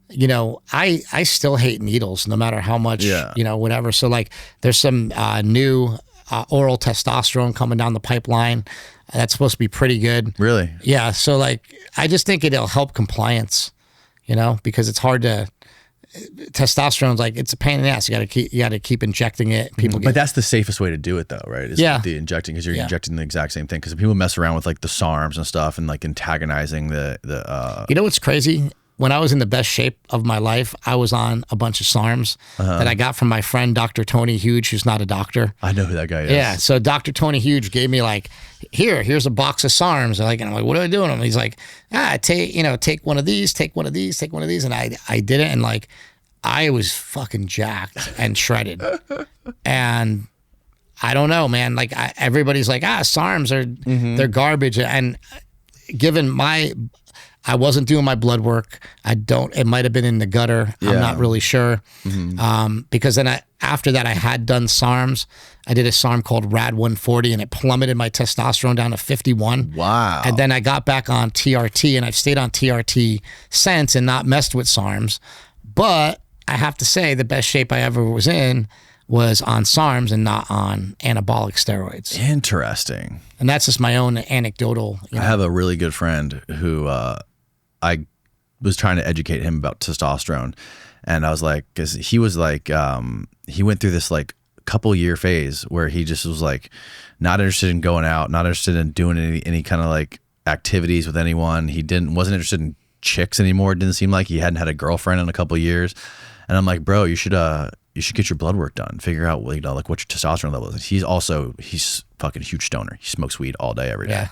you know, I still hate needles, no matter how much, you know, whatever. So like, there's some new oral testosterone coming down the pipeline. That's supposed to be pretty good. Really? Yeah. So like, I just think it'll help compliance, you know, because it's hard to, testosterone's like, it's a pain in the ass. You gotta keep injecting it. But that's the safest way to do it though, right? Is the injecting, because you're injecting the exact same thing. Because people mess around with like the SARMs and stuff, and like antagonizing the You know what's crazy? When I was in the best shape of my life, I was on a bunch of SARMs that I got from my friend, Dr. Tony Huge, who's not a doctor. I know who that guy is. Yeah. So Dr. Tony Huge gave me like, here's a box of SARMs. And I'm like, what do I do with them? He's like, take one of these, take one of these, take one of these. And I did it. And like, I was fucking jacked and shredded. And I don't know, man. Like everybody's like, SARMs are, they're garbage. And given I wasn't doing my blood work. It might have been in the gutter. I'm not really sure. Because then after that, I had done SARMs. I did a SARM called RAD 140, and it plummeted my testosterone down to 51. Wow. And then I got back on TRT, and I've stayed on TRT since and not messed with SARMs. But I have to say, the best shape I ever was in was on SARMs and not on anabolic steroids. Interesting. And that's just my own anecdotal. I have a really good friend who I was trying to educate him about testosterone, and I was like, because he was like, he went through this like couple year phase where he just was like not interested in going out, not interested in doing any kind of like activities with anyone. He wasn't interested in chicks anymore. It didn't seem like he hadn't had a girlfriend in a couple of years. And I'm like, bro, you should get your blood work done. Figure out like what your testosterone level is. He's fucking huge stoner. He smokes weed all day, every day. Yeah.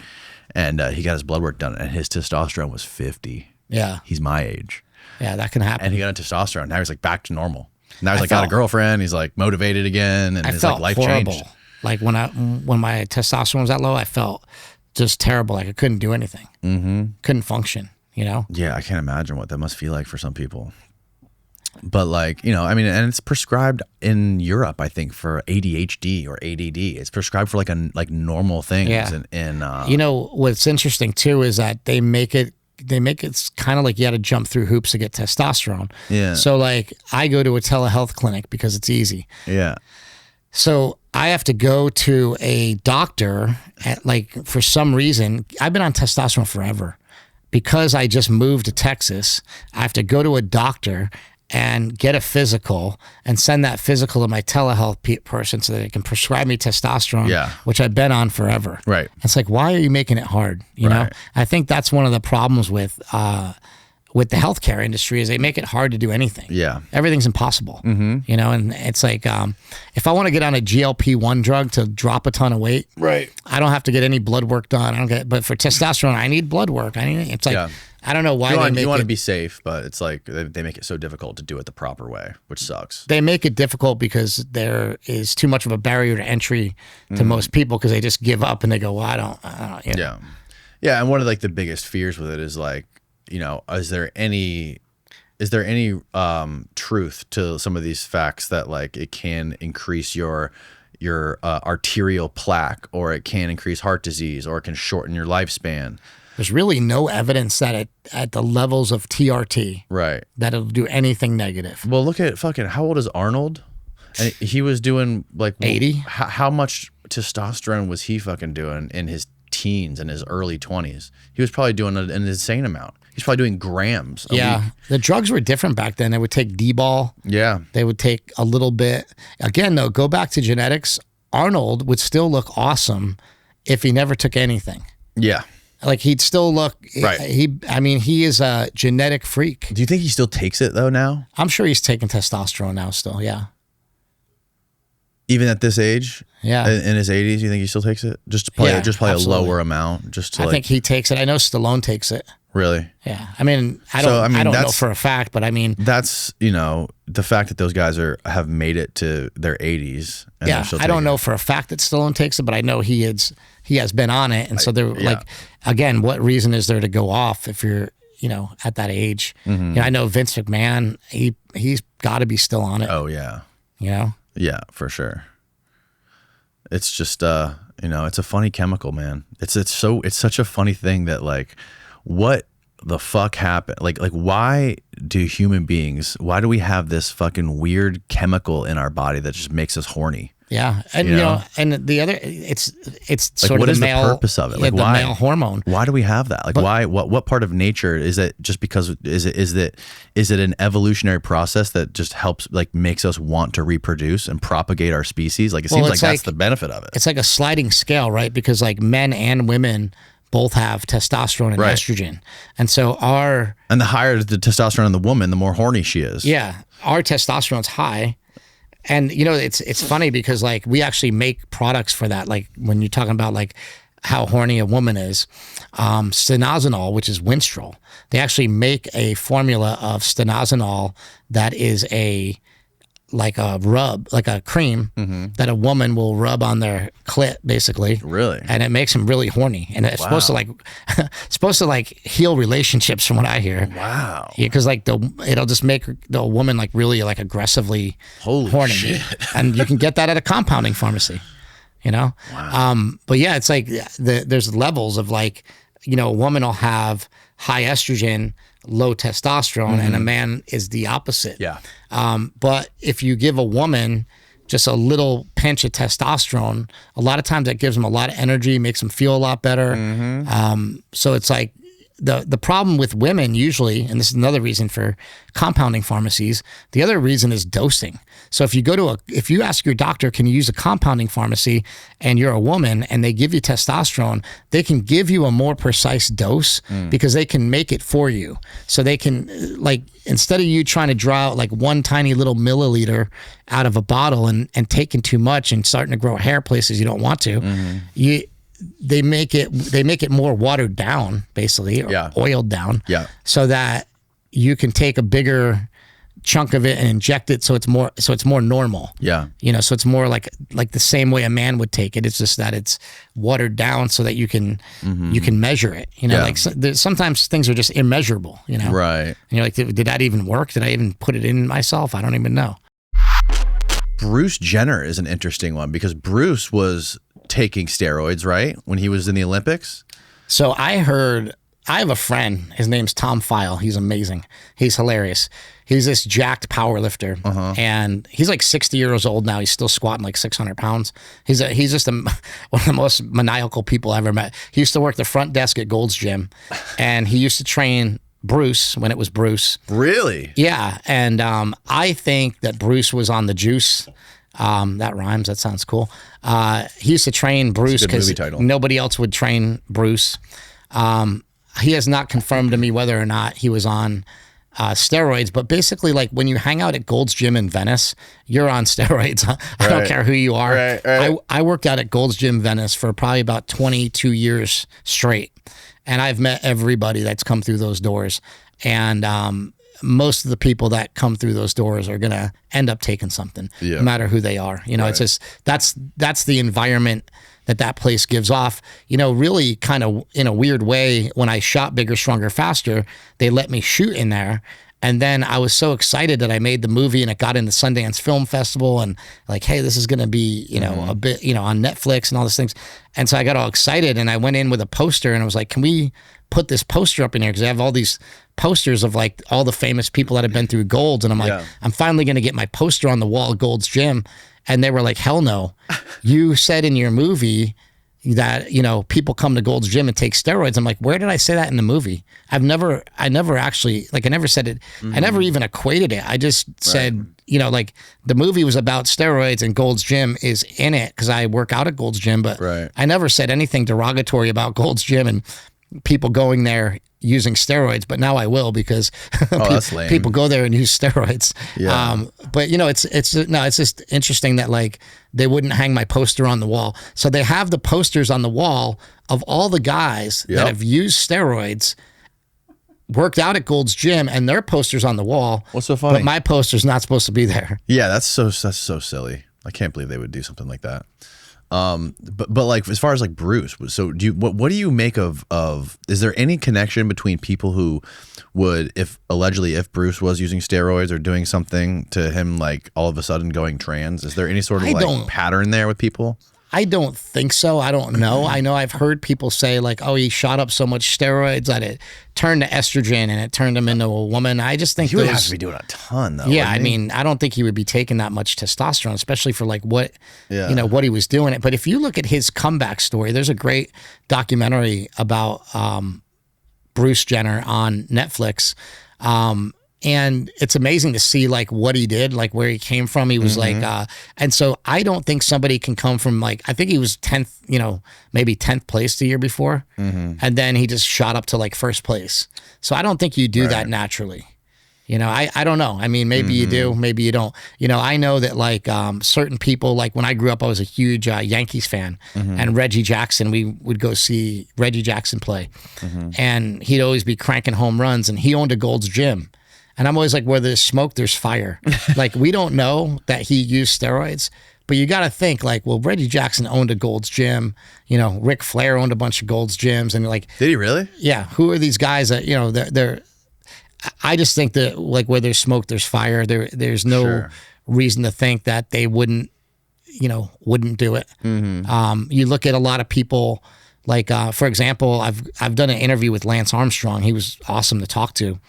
And he got his blood work done, and his testosterone was 50. Yeah. He's my age. Yeah, that can happen. And he got a testosterone. Now he's like back to normal. Now he's like got a girlfriend. He's like motivated again, and his like life changed. Like when my testosterone was that low, I felt just terrible. Like I couldn't do anything. Couldn't function, you know? Yeah, I can't imagine what that must feel like for some people. But like, you know, I mean, and it's prescribed in Europe, I think, for ADHD or ADD. It's prescribed for like normal things. Yeah. And you know, what's interesting too is that they make it kind of like you had to jump through hoops to get testosterone. Yeah. So like I go to a telehealth clinic because it's easy. Yeah. So I have to go to a doctor at, like, for some reason, I've been on testosterone forever. Because I just moved to Texas, I have to go to a doctor and get a physical and send that physical to my telehealth person so that they can prescribe me testosterone, which I've been on forever. Right. It's like, why are you making it hard? You know, I think that's one of the problems with the healthcare industry is they make it hard to do anything. Yeah. Everything's impossible, you know, and it's like, if I want to get on a GLP-1 drug to drop a ton of weight, I don't have to get any blood work done. But for testosterone, I need blood work. It's like, I don't know why you want to be safe, but it's like they make it so difficult to do it the proper way, which sucks. They make it difficult because there is too much of a barrier to entry to most people because they just give up and they go, well, I don't. You know. Yeah. And one of like the biggest fears with it is like, you know, is there any truth to some of these facts that like it can increase your arterial plaque, or it can increase heart disease, or it can shorten your lifespan? There's really no evidence that at the levels of TRT, that it'll do anything negative. Well, look at how old is Arnold? And he was doing like 80. How much testosterone was he fucking doing in his teens and his early 20s? He was probably doing an insane amount. He's probably doing grams a week. The drugs were different back then. They would take D-ball. Yeah. They would take a little bit. Again, though, go back to genetics. Arnold would still look awesome if he never took anything. Yeah. Like he'd still look, he is a genetic freak. Do you think he still takes it though now? I'm sure he's taking testosterone now still, yeah. Even at this age? Yeah. In his 80s, you think he still takes it? Just probably a lower amount. I think he takes it. I know Stallone takes it. Really? Yeah. I mean, I don't know for a fact, but I mean, that's, you know, the fact that those guys have made it to their 80s. And I don't know for a fact that Stallone takes it, but I know he has been on it. And so they're like, again, what reason is there to go off if you're, you know, at that age? You know, I know Vince McMahon, he's got to be still on it. Oh yeah. You know? Yeah, for sure. It's just, you know, it's a funny chemical, man. It's such a funny thing that like, what the fuck happened? Like why do we have this fucking weird chemical in our body that just makes us horny? Yeah. And you know, and the other, it's like, sort what of the male, the purpose of it? Like the male hormone. Why do we have that? Like why, what part of nature is it? Just because is it an evolutionary process that just helps, like makes us want to reproduce and propagate our species? Like it seems like that's the benefit of it. It's like a sliding scale, right? Because like men and women both have testosterone and estrogen. And so and the higher the testosterone in the woman, the more horny she is. Yeah. Our testosterone's high. And you know, it's funny because like we actually make products for that. Like when you're talking about like how horny a woman is, stenazanol, which is Winstrol, they actually make a formula of stenazanol that is like a rub, like a cream that a woman will rub on their clit, basically. Really? And it makes them really horny. And it's supposed to like heal relationships, from what I hear. Wow. Yeah, because like it'll just make the woman like really like aggressively horny. Shit. And you can get that at a compounding pharmacy, you know? Wow. But yeah, it's like there's levels of like, you know, a woman will have high estrogen, low testosterone, and a man is the opposite. Yeah. But if you give a woman just a little pinch of testosterone, a lot of times that gives them a lot of energy, makes them feel a lot better. So it's like the problem with women usually, and this is another reason for compounding pharmacies, the other reason is dosing. So if you ask your doctor, can you use a compounding pharmacy, and you're a woman and they give you testosterone, they can give you a more precise dose because they can make it for you. So they can, like, instead of you trying to draw out like one tiny little milliliter out of a bottle and taking too much and starting to grow hair places you don't want to, they make it more watered down, basically, or oiled down, so that you can take a bigger chunk of it and inject it so it's more normal. Yeah. You know, so it's more like the same way a man would take it. It's just that it's watered down so that you can measure it. You know, Yeah. like sometimes things are just immeasurable, you know. Right. And you're like, did that even work? Did I even put it in myself? I don't even know. Bruce Jenner is an interesting one because Bruce was taking steroids, right? When he was in the Olympics. So I have a friend, his name's Tom File. He's amazing. He's hilarious. He's this jacked power lifter, and he's like 60 years old now. He's still squatting like 600 pounds. He's just one of the most maniacal people I ever met. He used to work the front desk at Gold's Gym, and he used to train Bruce when it was Bruce. Really? Yeah, and I think that Bruce was on the juice. That rhymes. That sounds cool. He used to train Bruce because nobody else would train Bruce. He has not confirmed to me whether or not he was on steroids, but basically, like when you hang out at Gold's Gym in Venice, you're on steroids. I don't care who you are. Right. I worked out at Gold's Gym Venice for probably about 22 years straight, and I've met everybody that's come through those doors, and most of the people that come through those doors are gonna end up taking something, no matter who they are. You know, it's just that's the environment that place gives off. You know, really kind of in a weird way, when I shot Bigger, Stronger, Faster, they let me shoot in there. And then I was so excited that I made the movie and it got into Sundance Film Festival and like, hey, this is going to be, you know, a bit, you know, on Netflix and all these things. And so I got all excited and I went in with a poster and I was like, can we put this poster up in here? Because I have all these posters of like all the famous people that have been through Gold's. And I'm like, I'm finally going to get my poster on the wall at Gold's Gym. And they were like, hell no. You said in your movie that, you know, people come to Gold's Gym and take steroids. I'm like, where did I say that in the movie? I never actually, like, I never said it. I never even equated it. I just said, you know, like the movie was about steroids and Gold's Gym is in it because I work out at Gold's Gym, but I never said anything derogatory about Gold's Gym and people going there using steroids, but now I will because people go there and use steroids. But you know, it's just interesting that like they wouldn't hang my poster on the wall. So they have the posters on the wall of all the guys that have used steroids, worked out at Gold's Gym, and their posters on the wall. What's so funny? But my poster's not supposed to be there. Yeah, that's so silly. I can't believe they would do something like that. But like as far as like Bruce, so what do you make of is there any connection between people who would if Bruce was using steroids or doing something to him, like all of a sudden going trans? Is there any sort of pattern there with people? I don't think so. I don't know. I know I've heard people say like, oh, he shot up so much steroids that it turned to estrogen and it turned him into a woman. I just think he would have to be doing a ton though. Yeah, I mean, I don't think he would be taking that much testosterone, especially for like what, you know, what he was doing. But if you look at his comeback story, there's a great documentary about Bruce Jenner on Netflix. And it's amazing to see like what he did, like where he came from. He was like, and so I don't think somebody can come from like, I think he was 10th, you know, maybe 10th place the year before. And then he just shot up to like first place. So I don't think you do that naturally. You know, I don't know. I mean, maybe you do, maybe you don't. You know, I know that like certain people, like when I grew up, I was a huge Yankees fan. And Reggie Jackson, we would go see Reggie Jackson play. And he'd always be cranking home runs and he owned a Gold's Gym. And I'm always like, where there's smoke, there's fire. Like, we don't know that he used steroids, but you got to think like, well, Reggie Jackson owned a Gold's Gym. You know, Ric Flair owned a bunch of Gold's Gyms. And like, did he really? Yeah. Who are these guys that, you know, they're I just think that like where there's smoke, there's fire. There's no reason to think that they wouldn't do it. You look at a lot of people like, for example, I've done an interview with Lance Armstrong. He was awesome to talk to.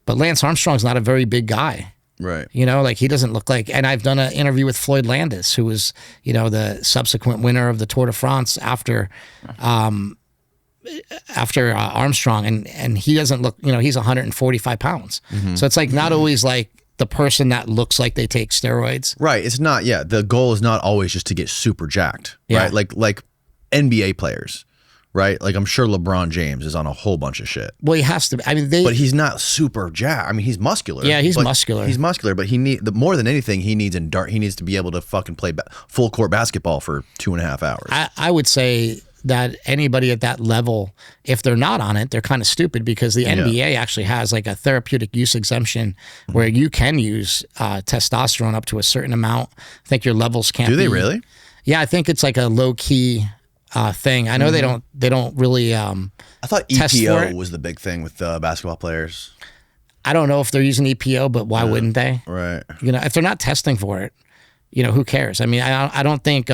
But Lance Armstrong's not a very big guy. Right. You know, like he doesn't look like, and I've done an interview with Floyd Landis, who was, you know, the subsequent winner of the Tour de France after Armstrong. And he doesn't look, you know, he's 145 pounds. So it's like not always like the person that looks like they take steroids. Right. It's not, the goal is not always just to get super jacked, right? Like NBA players. Right, like I'm sure LeBron James is on a whole bunch of shit. Well, he has to. I mean, but he's not super jacked. I mean, he's muscular. Yeah, he's muscular. He's muscular, but more than anything, he needs to be able to fucking play full court basketball for 2.5 hours. I would say that anybody at that level, if they're not on it, they're kind of stupid, because the NBA actually has like a therapeutic use exemption where you can use testosterone up to a certain amount. I think your levels can't. Do they really? Yeah, I think it's like a low key thing. I know they don't really. I thought EPO was the big thing with basketball players. I don't know if they're using EPO, but why wouldn't they? Right. You know, if they're not testing for it, you know, who cares? I mean, I don't think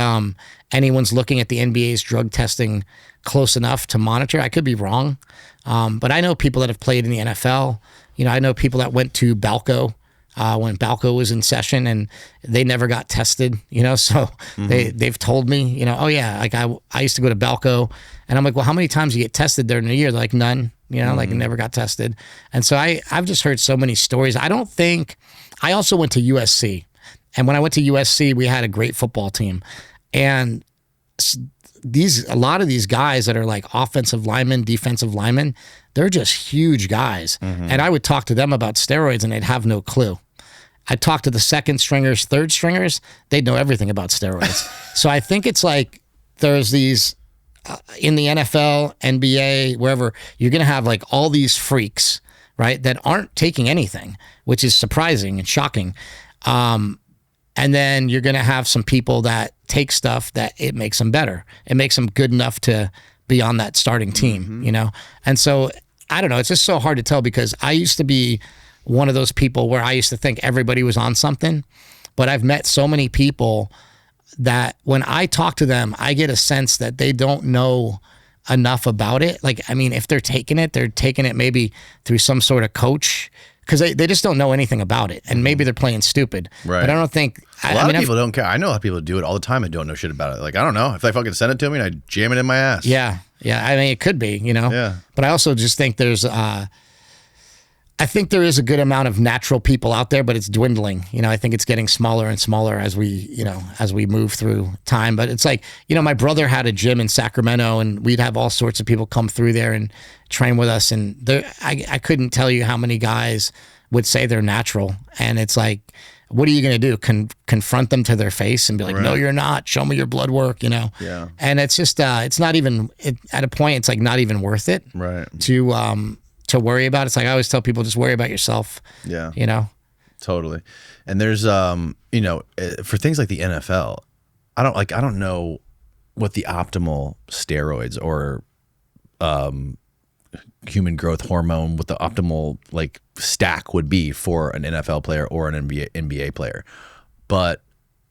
anyone's looking at the NBA's drug testing close enough to monitor. I could be wrong, but I know people that have played in the NFL. You know, I know people that went to Balco when Balco was in session, and they never got tested. You know, so they've told me, you know, oh yeah, like I used to go to Balco, and I'm like, well, how many times you get tested there in a year? They're like, none. You know, like never got tested. And so I've just heard so many stories. I also went to USC. And when I went to USC, we had a great football team. And a lot of these guys that are like offensive linemen, defensive linemen, they're just huge guys. And I would talk to them about steroids and they'd have no clue. I'd talk to the second stringers, third stringers, they'd know everything about steroids. So I think it's like there's these, in the NFL, NBA, wherever, you're going to have like all these freaks, right, that aren't taking anything, which is surprising and shocking. And then you're going to have some people that take stuff that it makes them better. It makes them good enough to be on that starting team, you know? And so, I don't know, it's just so hard to tell, because I used to be one of those people where I used to think everybody was on something, but I've met so many people that when I talk to them, I get a sense that they don't know enough about it. Like, I mean, if they're taking it maybe through some sort of coach, because they just don't know anything about it, and maybe they're playing stupid. Right. But I don't think a lot of people don't care. I know how people do it all the time and don't know shit about it. Like, I don't know if they fucking send it to me and I jam it in my ass. Yeah. I mean, it could be, you know. Yeah. But I also just think there is a good amount of natural people out there, but it's dwindling. You know, I think it's getting smaller and smaller as we move through time. But it's like, you know, my brother had a gym in Sacramento, and we'd have all sorts of people come through there and train with us. And I couldn't tell you how many guys would say they're natural. And it's like, what are you going to do? Confront them to their face and be like, no, you're not. Show me your blood work, you know? Yeah. And it's just, it's not even, at a point, it's like not even worth it. Right. To worry about. It's like I always tell people, just worry about yourself. Yeah. You know? Totally. And there's, you know, for things like the NFL, I don't know what the optimal steroids or human growth hormone, what the optimal like stack would be for an NFL player or an NBA player. But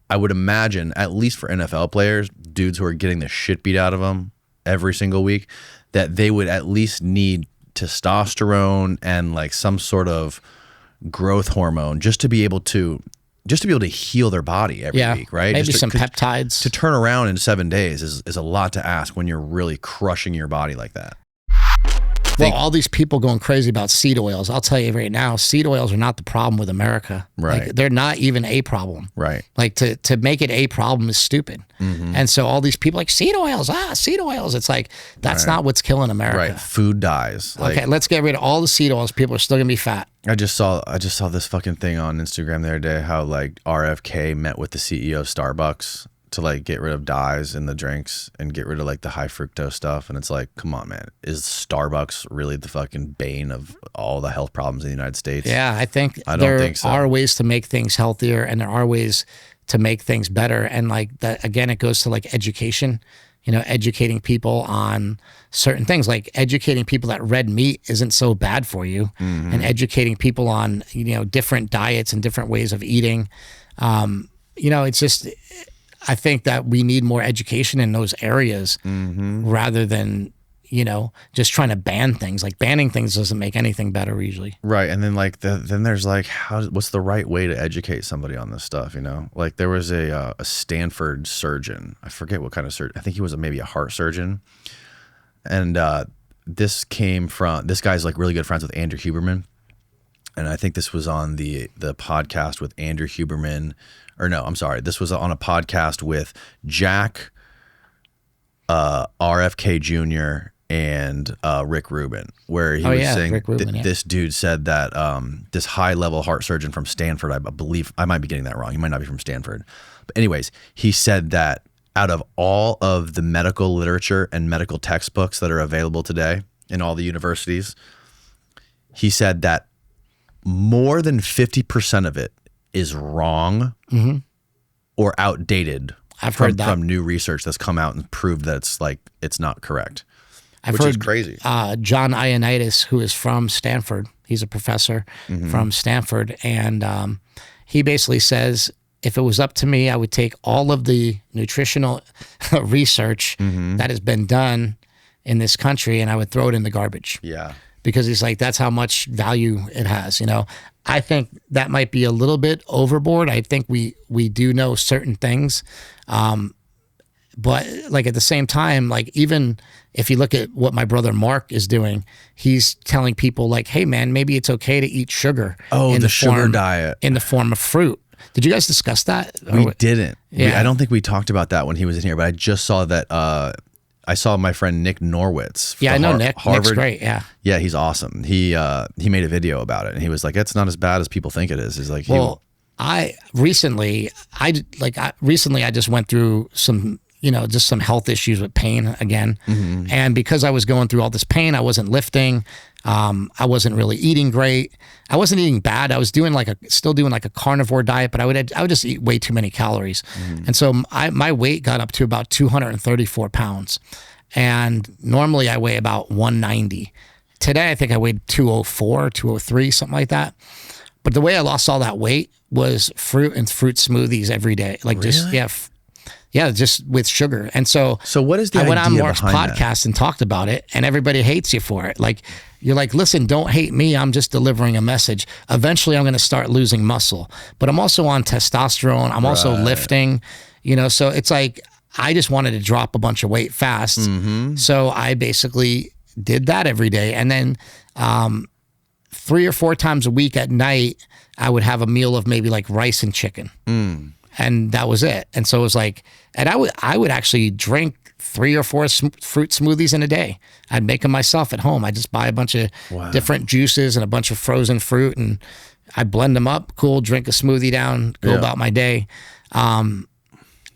I would imagine, at least for NFL players, dudes who are getting the shit beat out of them every single week, that they would at least need testosterone and like some sort of growth hormone just to be able to heal their body every week, right? Maybe some peptides. To turn around in 7 days is a lot to ask when you're really crushing your body like that. Well, all these people going crazy about seed oils. I'll tell you right now, seed oils are not the problem with America. Right. Like, they're not even a problem. Right. Like to make it a problem is stupid. And so all these people like seed oils. It's like, that's not what's killing America. Right. Food dyes. Like, okay, let's get rid of all the seed oils. People are still gonna be fat. I just saw this fucking thing on Instagram the other day, how like RFK met with the CEO of Starbucks to like get rid of dyes in the drinks and get rid of like the high fructose stuff. And it's like, come on, man, is Starbucks really the fucking bane of all the health problems in the United States? Yeah, I don't think so. There are ways to make things healthier, and there are ways to make things better. And like that, again, it goes to like education, you know, educating people on certain things, like educating people that red meat isn't so bad for you, and educating people on, you know, different diets and different ways of eating. You know, it's just, I think that we need more education in those areas rather than, you know, just trying to ban things. Like, banning things doesn't make anything better usually. Right. And then like then there's like, what's the right way to educate somebody on this stuff, you know? Like there was a Stanford surgeon. I forget what kind of surgeon. I think he was maybe a heart surgeon. And this guy's like really good friends with Andrew Huberman. And I think this was on the podcast with Andrew Huberman. Or no, I'm sorry. This was on a podcast with Jack, RFK Jr., and Rick Rubin, where he was saying this dude said that this high-level heart surgeon from Stanford, I believe, I might be getting that wrong. He might not be from Stanford. But anyways, he said that out of all of the medical literature and medical textbooks that are available today in all the universities, he said that more than 50% of it is wrong or outdated. I've heard that from new research that's come out and proved that it's not correct. Which is crazy. John Ioannidis, who is from Stanford, he's a professor from Stanford, and he basically says, if it was up to me, I would take all of the nutritional research that has been done in this country and I would throw it in the garbage. Yeah. Because he's like, that's how much value it has, you know. I think that might be a little bit overboard. I think we do know certain things. But like at the same time, like even if you look at what my brother Mark is doing, he's telling people like, hey man, maybe it's okay to eat sugar. Oh, in the sugar diet. In the form of fruit. Did you guys discuss that? We didn't. Yeah. I don't think we talked about that when he was in here, but I just saw that, I saw my friend Nick Norwitz. Yeah, I know Nick. Harvard. Nick's great, yeah. Yeah, he's awesome. He made a video about it, and he was like, it's not as bad as people think it is. He's like, well, I recently just went through some, you know, just some health issues with pain again. And because I was going through all this pain, I wasn't lifting. I wasn't really eating great. I wasn't eating bad. I was still doing like a carnivore diet, but I would just eat way too many calories. And so my weight got up to about 234 pounds. And normally I weigh about 190. Today, I think I weighed 204, 203, something like that. But the way I lost all that weight was fruit and fruit smoothies every day. Like really? just with sugar. And so what is the I went on idea Mark's behind podcast and talked about it, and everybody hates you for it. Like, you're like, listen, don't hate me. I'm just delivering a message. Eventually, I'm going to start losing muscle. But I'm also on testosterone. I'm also lifting, you know, so it's like, I just wanted to drop a bunch of weight fast. So I basically did that every day. And then 3 or 4 times a week at night, I would have a meal of maybe like rice and chicken. And that was it. And so it was like, and I would actually drink 3 or 4 fruit smoothies in a day. I'd make them myself at home. I just buy a bunch of different juices and a bunch of frozen fruit, and I blend them up, drink a smoothie down, go about my day.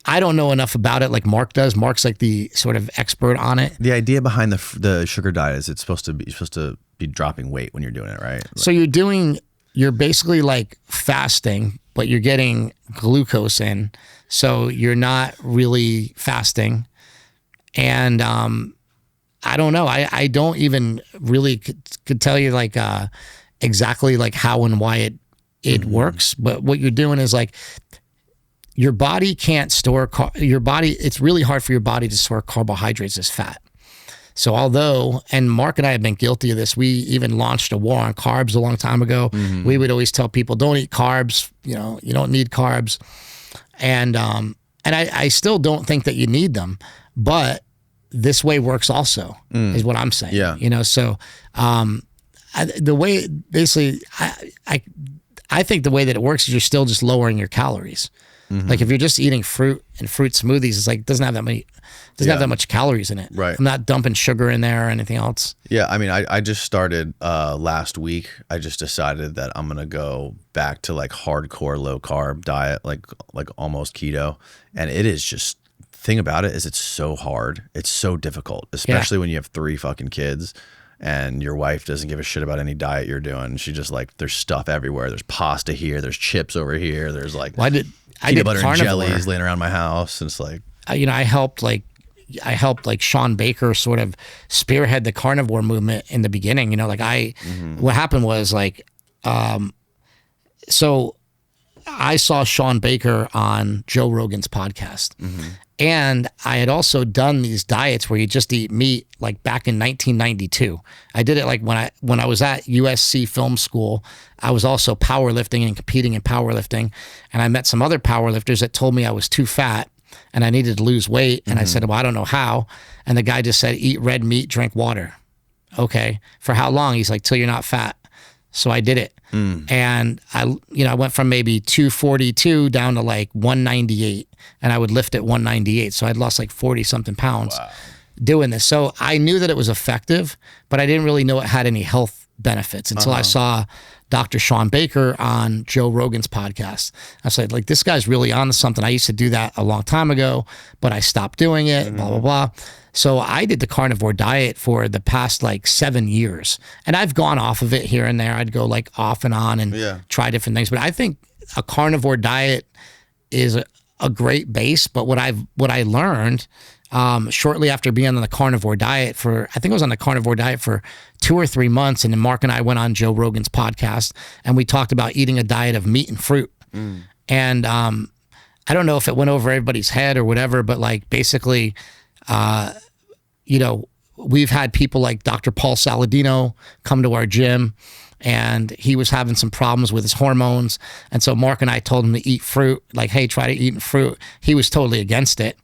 I don't know enough about it like Mark does. Mark's like the sort of expert on it. The idea behind the sugar diet is you're supposed to be dropping weight when you're doing it, right? So you're basically like fasting, but you're getting glucose in. So you're not really fasting. And I don't know. I don't even really could tell you like exactly like how and why it works. But what you're doing is like, your body can't store it's really hard for your body to store carbohydrates as fat. So and Mark and I have been guilty of this. We even launched a war on carbs a long time ago. We would always tell people, don't eat carbs. You know, you don't need carbs. And I still don't think that you need them, but this way works also, is what I'm saying. Yeah. You know, so the way, basically, I think the way that it works is you're still just lowering your calories. Like if you're just eating fruit and fruit smoothies, it's like doesn't have that much calories in it. Right. I'm not dumping sugar in there or anything else. Yeah, I mean, I just started last week. I just decided that I'm gonna go back to like hardcore low carb diet, like almost keto. And it is just, thing about it is it's so hard. It's so difficult, especially when you have 3 fucking kids. And your wife doesn't give a shit about any diet you're doing. She just like, there's stuff everywhere. There's pasta here. There's chips over here. There's like peanut butter and jellies laying around my house. And it's like, you know, I helped Sean Baker sort of spearhead the carnivore movement in the beginning. You know, like what happened was like, so I saw Sean Baker on Joe Rogan's podcast. And I had also done these diets where you just eat meat, like back in 1992. I did it like when I was at USC Film School. I was also powerlifting and competing in powerlifting. And I met some other powerlifters that told me I was too fat and I needed to lose weight. And I said, well, I don't know how. And the guy just said, eat red meat, drink water. Okay. For how long? He's like, till you're not fat. So I did it. And I went from maybe 242 down to like 198, and I would lift at 198. So I'd lost like 40 something pounds doing this. So I knew that it was effective, but I didn't really know it had any health benefits until I saw Dr. Sean Baker on Joe Rogan's podcast. I said, like, this guy's really on to something. I used to do that a long time ago, but I stopped doing it, blah, blah, blah. So I did the carnivore diet for the past like 7 years. And I've gone off of it here and there. I'd go like off and on and try different things. But I think a carnivore diet is a great base. But what I learned shortly after being on the carnivore diet I think I was on the carnivore diet for 2 or 3 months. And then Mark and I went on Joe Rogan's podcast and we talked about eating a diet of meat and fruit. And I don't know if it went over everybody's head or whatever, but like basically, you know, we've had people like Dr. Paul Saladino come to our gym and he was having some problems with his hormones. And so Mark and I told him to eat fruit, like, hey, try to eat fruit. He was totally against it.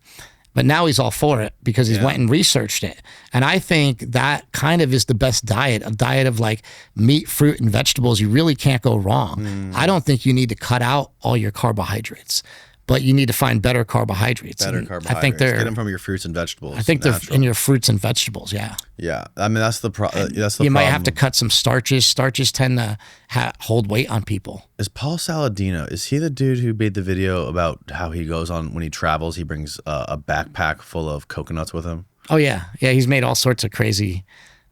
But now he's all for it because he's went and researched it. And I think that kind of is the best diet, a diet of like meat, fruit, and vegetables. You really can't go wrong. I don't think you need to cut out all your carbohydrates, but you need to find better carbohydrates. Carbohydrates. I think get them from your fruits and vegetables. I think they're in your fruits and vegetables. Yeah. Yeah. I mean, that's the problem. You might have to cut some starches. Starches tend to hold weight on people. Is Paul Saladino, is he the dude who made the video about how he goes on when he travels, he brings a backpack full of coconuts with him? Oh, yeah. Yeah. He's made all sorts of crazy,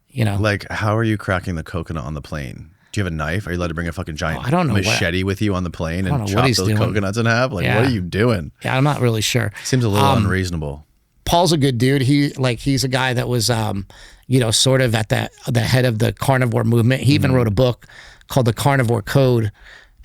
you know. Like, how are you cracking the coconut on the plane? Do you have a knife? Are you allowed to bring a fucking giant machete with you on the plane and chop those coconuts in half? Like, what are you doing? Yeah, I'm not really sure. Seems a little unreasonable. Paul's a good dude. He's a guy that was, you know, sort of at the head of the carnivore movement. He even wrote a book called The Carnivore Code,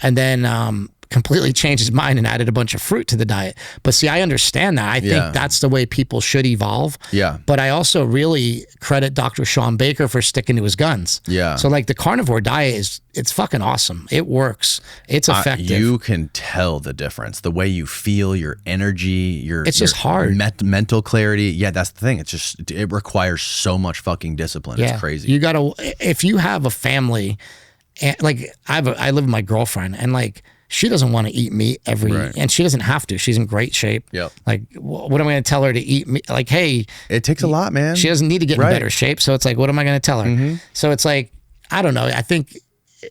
and then completely changed his mind and added a bunch of fruit to the diet. But see, I understand that. I think that's the way people should evolve. Yeah. But I also really credit Dr. Sean Baker for sticking to his guns. Yeah. So like the carnivore diet it's fucking awesome. It works. It's effective. You can tell the difference. The way you feel, your energy, it's just hard. Mental clarity. Yeah, that's the thing. It requires so much fucking discipline. Yeah. It's crazy. You gotta, if you have a family, and like I live with my girlfriend and like, she doesn't want to eat meat and she doesn't have to. She's in great shape. Yep. Like, what am I going to tell her to eat meat? Like, hey. It takes a lot, man. She doesn't need to get in better shape. So it's like, what am I going to tell her? So it's like, I don't know. I think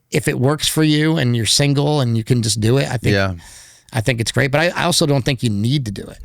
if it works for you and you're single and you can just do it, I think it's great. But I also don't think you need to do it.